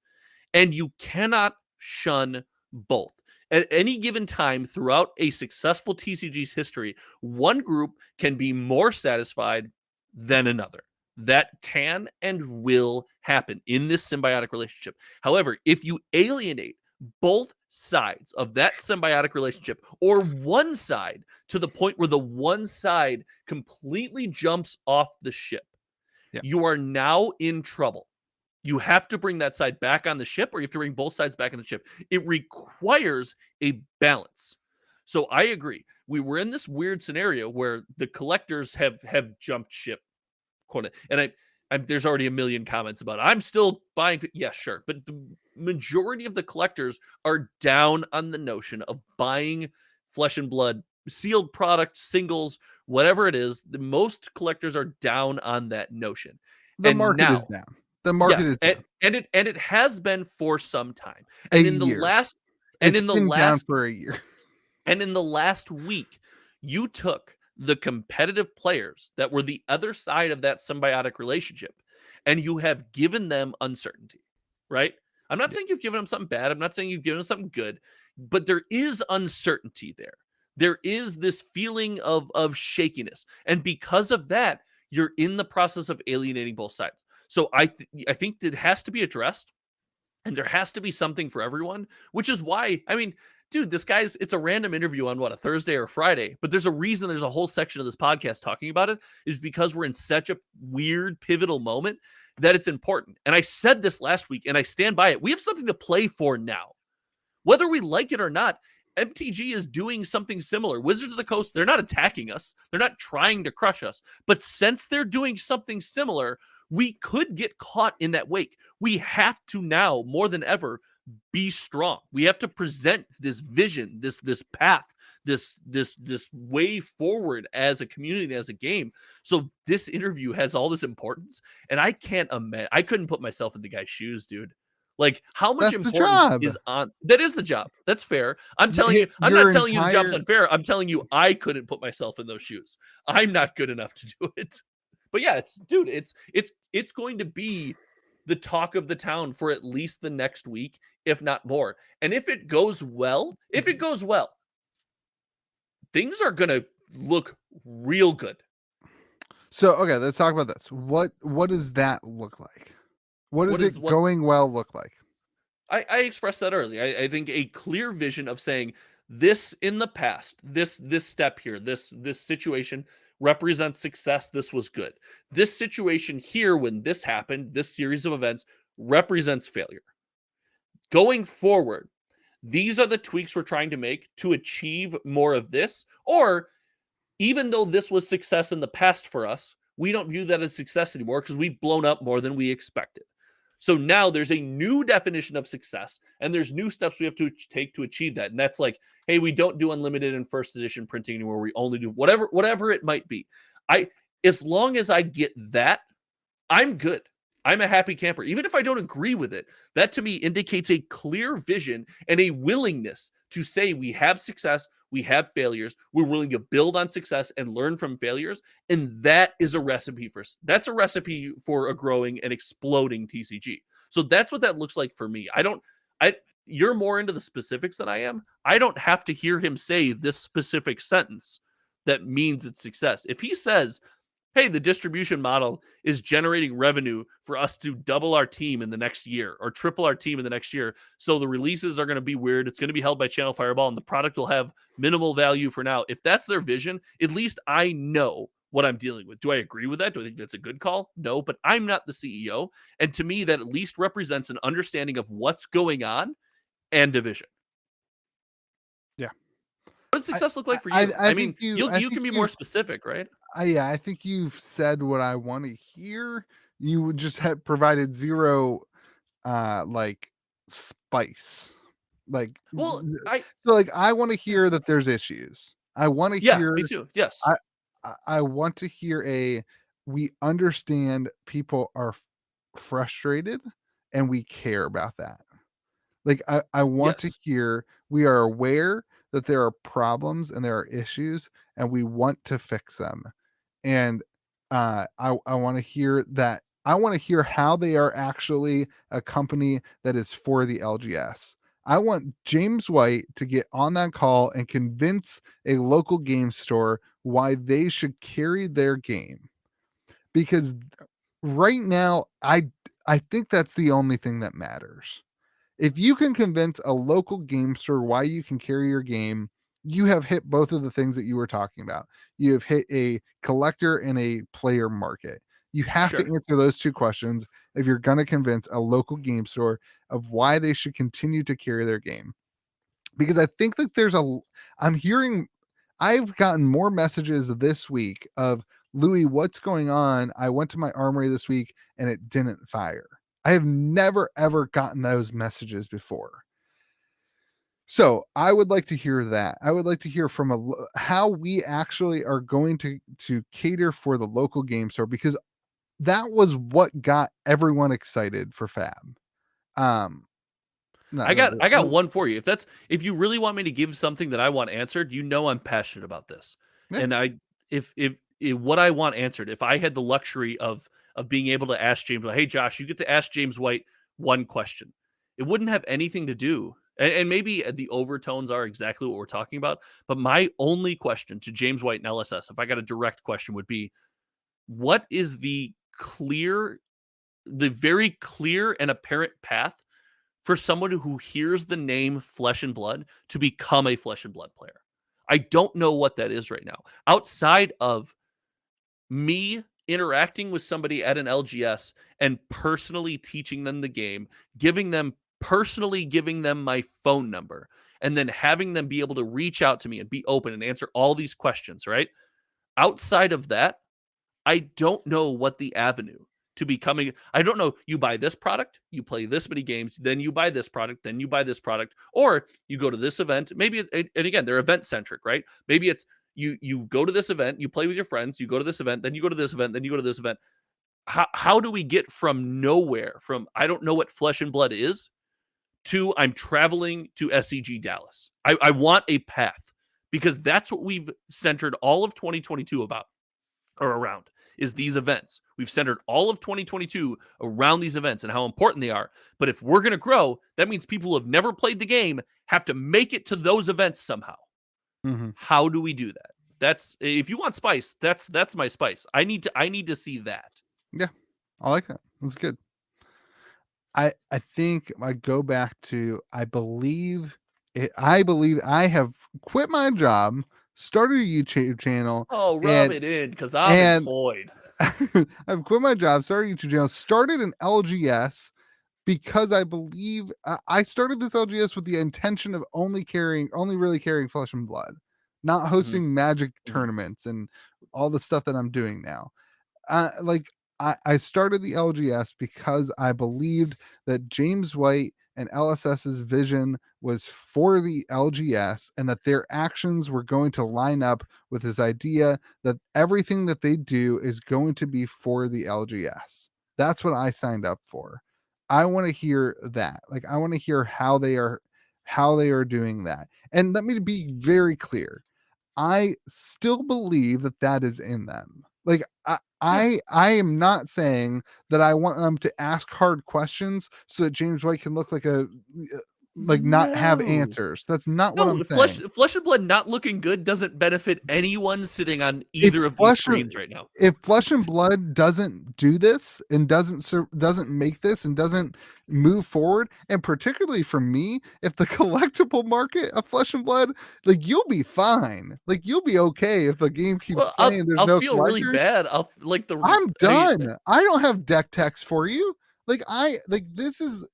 and you cannot shun both. At any given time throughout a successful TCG's history, one group can be more satisfied than another. That can and will happen in this symbiotic relationship. However, if you alienate both sides of that symbiotic relationship, or one side to the point where the one side completely jumps off the ship, you are now in trouble. You have to bring that side back on the ship, or you have to bring both sides back on the ship. It requires a balance. So I agree. We were in this weird scenario where the collectors have jumped ship. And there's already a million comments about it. I'm still buying. Yeah, sure. But the majority of the collectors are down on the notion of buying Flesh and Blood, sealed product, singles, whatever it is. The most collectors are down on that notion. The market is down. The market is down. And it has been for some time. And in the last down for a year. And in the last week, you took the competitive players that were the other side of that symbiotic relationship, and you have given them uncertainty, right? I'm not saying you've given them something bad. I'm not saying you've given them something good, but there is uncertainty there. There is this feeling of shakiness. And because of that, you're in the process of alienating both sides. So I think that it has to be addressed, and there has to be something for everyone, which is why, I mean, dude, it's a random interview on a Thursday or Friday, but there's a reason there's a whole section of this podcast talking about it, is because we're in such a weird pivotal moment that it's important. And I said this last week, and I stand by it. We have something to play for now. Whether we like it or not, MTG is doing something similar. Wizards of the Coast, they're not attacking us. They're not trying to crush us. But since they're doing something similar, we could get caught in that wake. We have to now, more than ever, be strong. We have to present this vision, this path, this way forward as a community, as a game. So this interview has all this importance, and I can't imagine. I couldn't put myself in the guy's shoes, dude. Like, how much That's the importance job. is on that? Is the job. That's fair. I'm But telling you, I'm your not telling you the job's entire- unfair. I'm telling you I couldn't put myself in those shoes. I'm not good enough to do it. But yeah, it's going to be the talk of the town for at least the next week, if not more. And if it goes well, things are going to look real good. So, okay, let's talk about this. What does that look like? What does going well look like? I expressed that earlier. I think a clear vision of saying this in the past, this step here, this situation represents success. This was good. This situation here, when this happened, this series of events represents failure. Going forward, these are the tweaks we're trying to make to achieve more of this. Or even though this was success in the past for us, we don't view that as success anymore because we've blown up more than we expected. So now there's a new definition of success, and there's new steps we have to take to achieve that. And that's like, hey, we don't do unlimited and first edition printing anymore. We only do whatever it might be. As long as I get that, I'm good. I'm a happy camper. Even if I don't agree with it, that to me indicates a clear vision and a willingness to say we have success, we have failures, we're willing to build on success and learn from failures. And that's a recipe for a growing and exploding TCG. So that's what that looks like for me. You're more into the specifics than I am. I don't have to hear him say this specific sentence that means it's success. If he says, hey, the distribution model is generating revenue for us to double our team in the next year or triple our team in the next year. So the releases are going to be weird. It's going to be held by Channel Fireball and the product will have minimal value for now. If that's their vision, at least I know what I'm dealing with. Do I agree with that? Do I think that's a good call? No, but I'm not the CEO. And to me, that at least represents an understanding of what's going on and division. Yeah. What does success look like for you? I mean, you can be more specific, right? I think you've said what I want to hear. You just have provided zero like spice. Like, well, I want to hear that there's issues. I want to hear. Me too. Yes. I want to hear we understand people are frustrated and we care about that. Like, I want to hear we are aware that there are problems and there are issues and we want to fix them. And I want to hear that. I want to hear how they are actually a company that is for the LGS. I want James White to get on that call and convince a local game store why they should carry their game. Because right now, I think that's the only thing that matters. If you can convince a local game store why you can carry your game, you have hit both of the things that you were talking about. You have hit a collector and a player market. You have to answer those two questions if you're going to convince a local game store of why they should continue to carry their game. Because I think that I've gotten more messages this week of, Louis, what's going on? I went to my armory this week and it didn't fire. I have never, ever gotten those messages before. So I would like to hear that. I would like to hear from how we actually are going to cater for the local game store, because that was what got everyone excited for Fab. I got one for you. If you really want me to give something that I want answered, I'm passionate about this. Yeah. And if what I want answered, if I had the luxury of being able to ask James, hey Josh, you get to ask James White one question, it wouldn't have anything to do. And maybe the overtones are exactly what we're talking about. But my only question to James White and LSS, if I got a direct question, would be, what is the very clear and apparent path for someone who hears the name Flesh and Blood to become a Flesh and Blood player? I don't know what that is right now. Outside of me interacting with somebody at an LGS and personally teaching them the game, giving them my phone number, and then having them be able to reach out to me and be open and answer all these questions, right? Outside of that, I don't know what the avenue to becoming, I don't know, you buy this product, you play this many games, then you buy this product, then you buy this product, or you go to this event. Maybe, and again, they're event centric, right? Maybe it's you go to this event, you play with your friends, you go to this event, then you go to this event, then you go to this event. How do we get from nowhere, from I don't know what Flesh and Blood is, to I'm traveling to SCG Dallas? I want a path, because that's what we've centered all of 2022 about, or around, is these events. We've centered all of 2022 around these events and how important they are. But if we're going to grow, that means people who have never played the game have to make it to those events somehow. Mm-hmm. How do we do that? That's, if you want spice, that's my spice. I need to see that. Yeah, I like that. That's good. I think I go back to, I believe I have quit my job, started a YouTube channel. Oh, rub it in, because I'm employed. I've quit my job, started a YouTube channel, started an LGS, because I believe I started this LGS with the intention of only really carrying Flesh and Blood, not hosting Magic tournaments and all the stuff that I'm doing now. I started the LGS because I believed that James White and LSS's vision was for the LGS, and that their actions were going to line up with his idea that everything that they do is going to be for the LGS. That's what I signed up for. I want to hear that. Like, I want to hear how they are doing that. And let me be very clear. I still believe that is in them. Like, I am not saying that I want them to ask hard questions so that James White can look like not have answers. That's not what I'm saying. Flesh and Blood not looking good doesn't benefit anyone sitting on either of these screens right now. If Flesh and Blood doesn't do this and doesn't make this and doesn't move forward, and particularly for me, if the collectible market of Flesh and Blood, like, you'll be fine. Like, you'll be okay if the game keeps playing. I'll feel really bad. I'm done. I don't have deck text for you. This is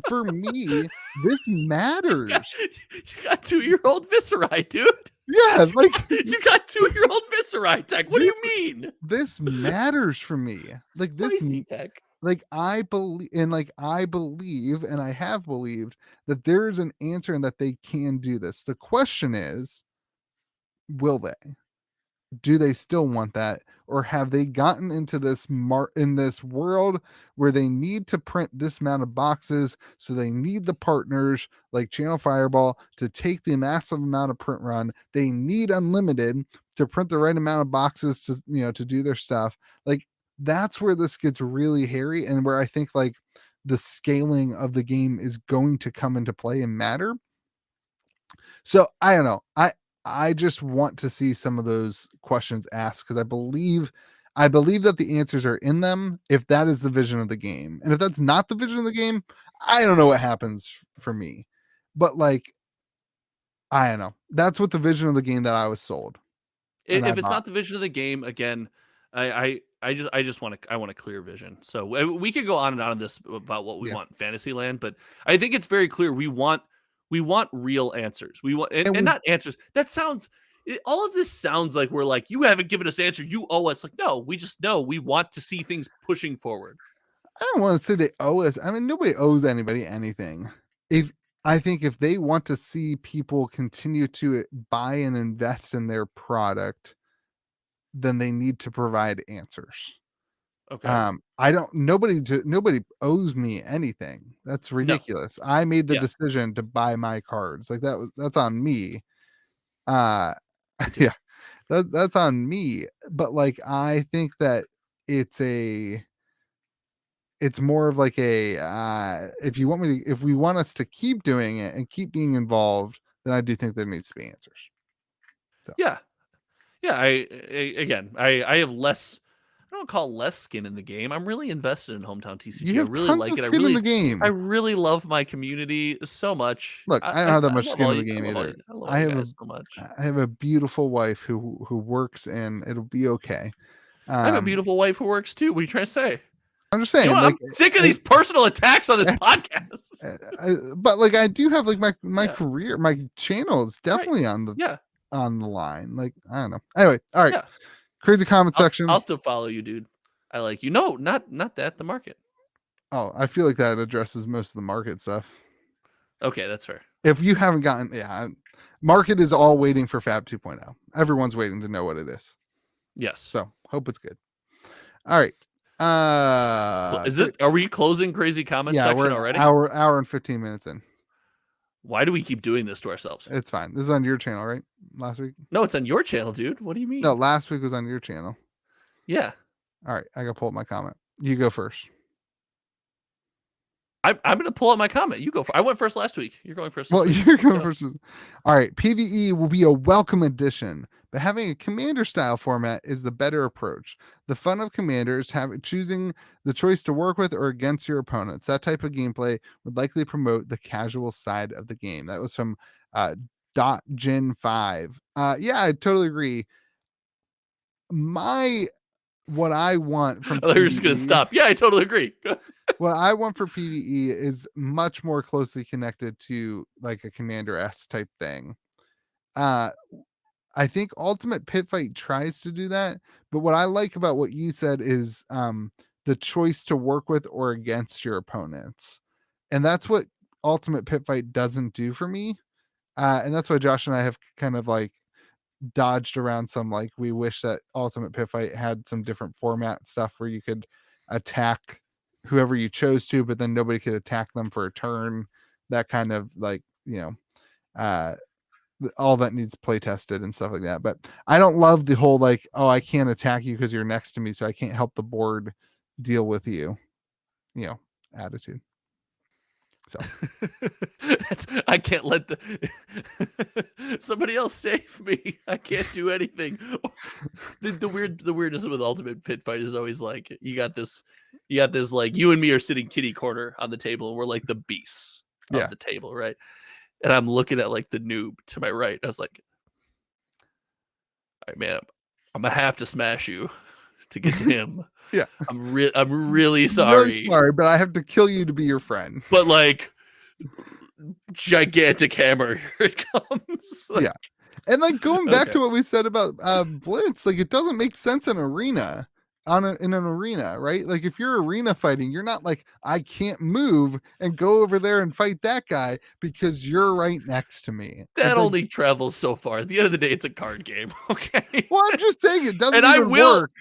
for me, this matters. You got 2-year-old Viscerai, dude. Yeah, like you got 2-year-old Viscerai tech. What do you mean? This matters for me. Like, Spicy this tech. Like, I believe, and I have believed that there's an answer and that they can do this. The question is, will they? Do they still want that, or have they gotten into this in this world where they need to print this amount of boxes, so they need the partners like Channel Fireball to take the massive amount of print run? They need unlimited to print the right amount of boxes to do their stuff. Like, that's where this gets really hairy, and where I think like the scaling of the game is going to come into play and matter. So I don't know. I just want to see some of those questions asked, because I believe that the answers are in them, if that is the vision of the game. And if that's not the vision of the game, I don't know what happens for me. But like, I don't know. That's what the vision of the game that I was sold. If it's not the vision of the game, again, I want a clear vision. So we could go on and on this about what we want in Fantasyland, but I think it's very clear we want real answers. We want and not answers. That sounds, all of this sounds like we're like, you haven't given us answer, you owe us. Like, no, we just know we want to see things pushing forward. I don't want to say they owe us. I mean, nobody owes anybody anything. I think if they want to see people continue to buy and invest in their product, then they need to provide answers. Okay. Nobody owes me anything. That's ridiculous. No. I made the decision to buy my cards. Like, that's on me. Yeah, that's on me. But like, I think that it's more of like if we want us to keep doing it and keep being involved, then I do think there needs to be answers. So. Yeah. I have less. I don't call less skin in the game. I'm really invested in Hometown TCG. You have I really tons like of it. Skin in the game. I really love my community so much. Look, I don't have that much skin in the game either. I have a beautiful wife who works, and it'll be okay. I have a beautiful wife who works too. What are you trying to say? I'm just saying, you know, I'm sick of these personal attacks on this podcast. But like, I do have like my career, my channel is definitely on the line. Like, I don't know. Anyway, all right. Crazy comment section. I'll still follow you, dude. I like you. No, not that. The market. Oh, I feel like that addresses most of the market stuff. Okay, that's fair. If you haven't gotten, market is all waiting for Fab 2.0. Everyone's waiting to know what it is. Yes. So hope it's good. All right. Is it? Are we closing crazy comment Yeah, section we're already? hour and 15 minutes in. Why do we keep doing this to ourselves? It's fine. This is on your channel, right? Last week? No, it's on your channel, dude. What do you mean? No, last week was on your channel. Yeah. All right, I gotta pull up my comment. You go first. I'm gonna pull up my comment. You go for. I went first last week. You're going first. Well, you're going first. All right, PvE will be a welcome addition, but having a commander style format is the better approach. The fun of commanders choosing the choice to work with or against your opponents. That type of gameplay would likely promote the casual side of the game. That was from .Gen5. Yeah, I totally agree. What I want from they're just gonna stop. Yeah, I totally agree. What I want for PvE is much more closely connected to like a Commander S type thing. I think Ultimate Pit Fight tries to do that, but what I like about what you said is the choice to work with or against your opponents, and that's what Ultimate Pit Fight doesn't do for me. And that's why Josh and I have kind of like dodged around some, like, we wish that Ultimate Pit Fight had some different format stuff where you could attack whoever you chose to, but then nobody could attack them for a turn. That kind of like, all that needs play tested and stuff like that. But I don't love the whole like, oh, I can't attack you because you're next to me, so I can't help the board deal with you, attitude. So I can't let somebody else save me. I can't do anything. The weirdness with Ultimate Pit Fight is always like you got this like you and me are sitting kitty corner on the table and we're like the beasts of the table, right? And I'm looking at like the noob to my right. I was like, all right, man, I'm gonna have to smash you to get to him. Yeah, I'm really sorry. Really sorry, but I have to kill you to be your friend. But like, gigantic hammer, here it comes. Like, yeah, and like going back to what we said about Blitz, like it doesn't make sense in arena. In an arena, right? Like if you're arena fighting, you're not like, I can't move and go over there and fight that guy because you're right next to me. That only travels so far. At the end of the day, it's a card game. Okay. Well, I'm just saying it doesn't work.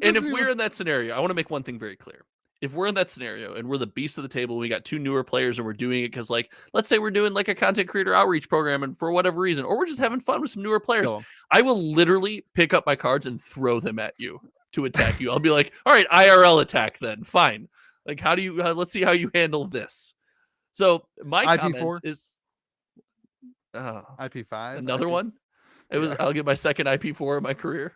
And if we're in that scenario, I want to make one thing very clear. If we're in that scenario and we're the beast of the table, we got two newer players and we're doing it because, like, let's say we're doing like a content creator outreach program and for whatever reason, or we're just having fun with some newer players, I will literally pick up my cards and throw them at you to attack you. I'll be like, all right, IRL attack then. Fine. Like, how do you, let's see how you handle this. So my comment is IP5. Another one? I'll get my second IP4 in my career.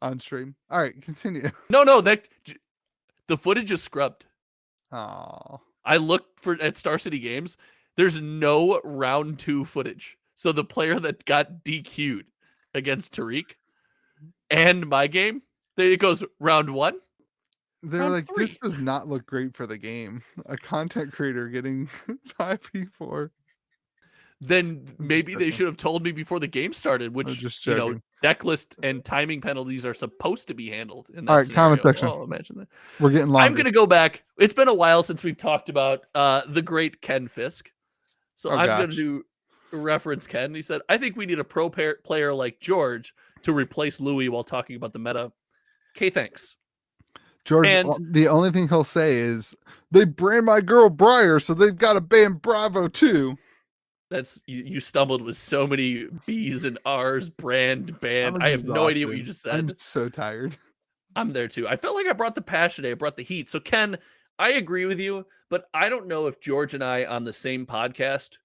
On stream. All right, continue. No, the footage is scrubbed. Oh. I looked at Star City Games. There's no round 2 footage. So the player that got DQ'd against Tariq and my game, it goes round 1. They're like, 3. This does not look great for the game. A content creator getting IP4. Then maybe they should have told me before the game started, which, deck list and timing penalties are supposed to be handled in that All right, scenario. comment section. Oh, imagine that. We're getting longer. I'm going to go back. It's been a while since we've talked about the great Ken Fisk. So I'm going to do reference Ken. He said, I think we need a pro player like George to replace Louis while talking about the meta. Okay, thanks. George, the only thing he'll say is, they brand my girl Briar, so they've got to ban Bravo too. That's you stumbled with so many B's and R's, brand, band. I have no idea what you just said. I'm so tired. I'm there too. I felt like I brought the passion today. I brought the heat. So Ken, I agree with you, but I don't know if George and I on the same podcast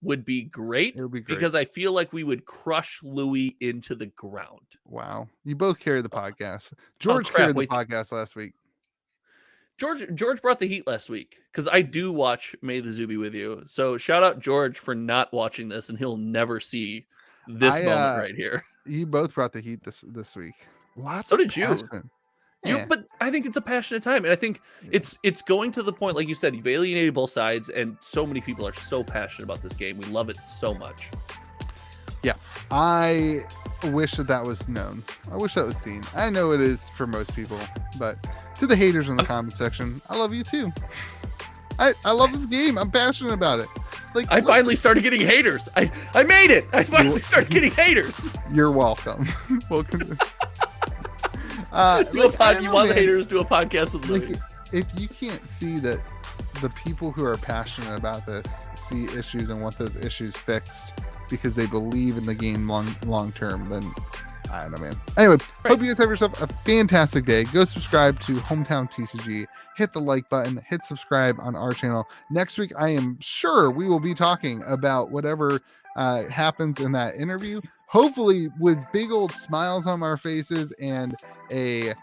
would be great. It would be great because I feel like we would crush Louis into the ground. Wow. You both carried the podcast. George carried the podcast last week. George brought the heat last week because I do watch May the Zuby with you. So shout out George for not watching this, and he'll never see this moment right here. You both brought the heat this week. So did you. But I think it's a passionate time, and I think it's going to the point, like you said, you've alienated both sides, and so many people are so passionate about this game. We love it so much. Yeah, I wish that was known. I wish that was seen. I know it is for most people, but to the haters in the comment section, I love you too. I love this game. I'm passionate about it. Like, I finally started getting haters. I made it. I finally started getting haters. You're welcome. Welcome. You want the haters, do a podcast with Louis. If you can't see that the people who are passionate about this see issues and want those issues fixed because they believe in the game long term, then I don't know, man. Anyway, hope you guys have yourself a fantastic day. Go subscribe to Hometown TCG. Hit the like button. Hit subscribe on our channel. Next week, I am sure we will be talking about whatever happens in that interview. Hopefully, with big old smiles on our faces and a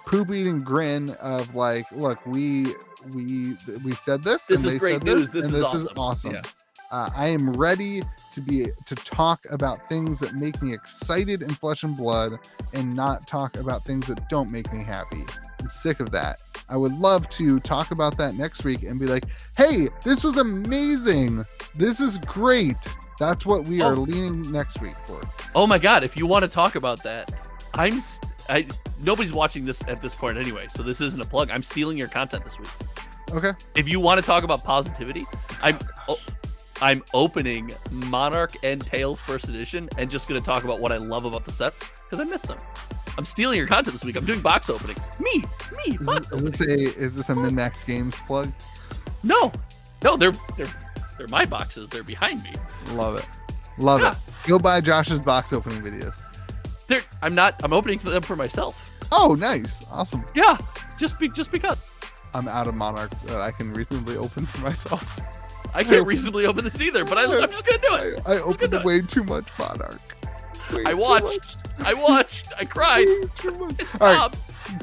poop-eating grin of like, look, we said this. This is great news. This is awesome. Yeah. I am ready to talk about things that make me excited in Flesh and Blood and not talk about things that don't make me happy. I'm sick of that. I would love to talk about that next week and be like, hey, this was amazing. This is great. That's what we are leaning next week for. Oh my God. If you want to talk about that, nobody's watching this at this point anyway, so this isn't a plug. I'm stealing your content this week. Okay. If you want to talk about positivity, I'm opening Monarch and Tales First Edition and just going to talk about what I love about the sets because I miss them. I'm stealing your content this week. I'm doing box openings. Me. Is this a Min-Max Games plug? No, they're my boxes. They're behind me. Love it. Go buy Josh's box opening videos. I'm opening them for myself. Oh, nice. Awesome. Yeah, just because. I'm out of Monarch that I can reasonably open for myself. I can't reasonably open this either, but I'm just going to do it. I opened way too much Monarch. I watched. I cried. All right.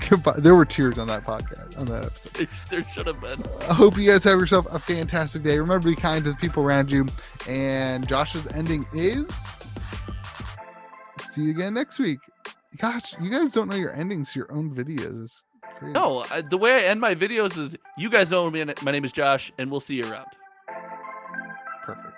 Goodbye. There were tears on that podcast, on that episode. There should have been. I hope you guys have yourself a fantastic day. Remember to be kind to the people around you. And Josh's ending is... See you again next week. Gosh, you guys don't know your endings to your own videos. It's crazy. No, the way I end my videos is, you guys know me. My name is Josh, and we'll see you around. Perfect.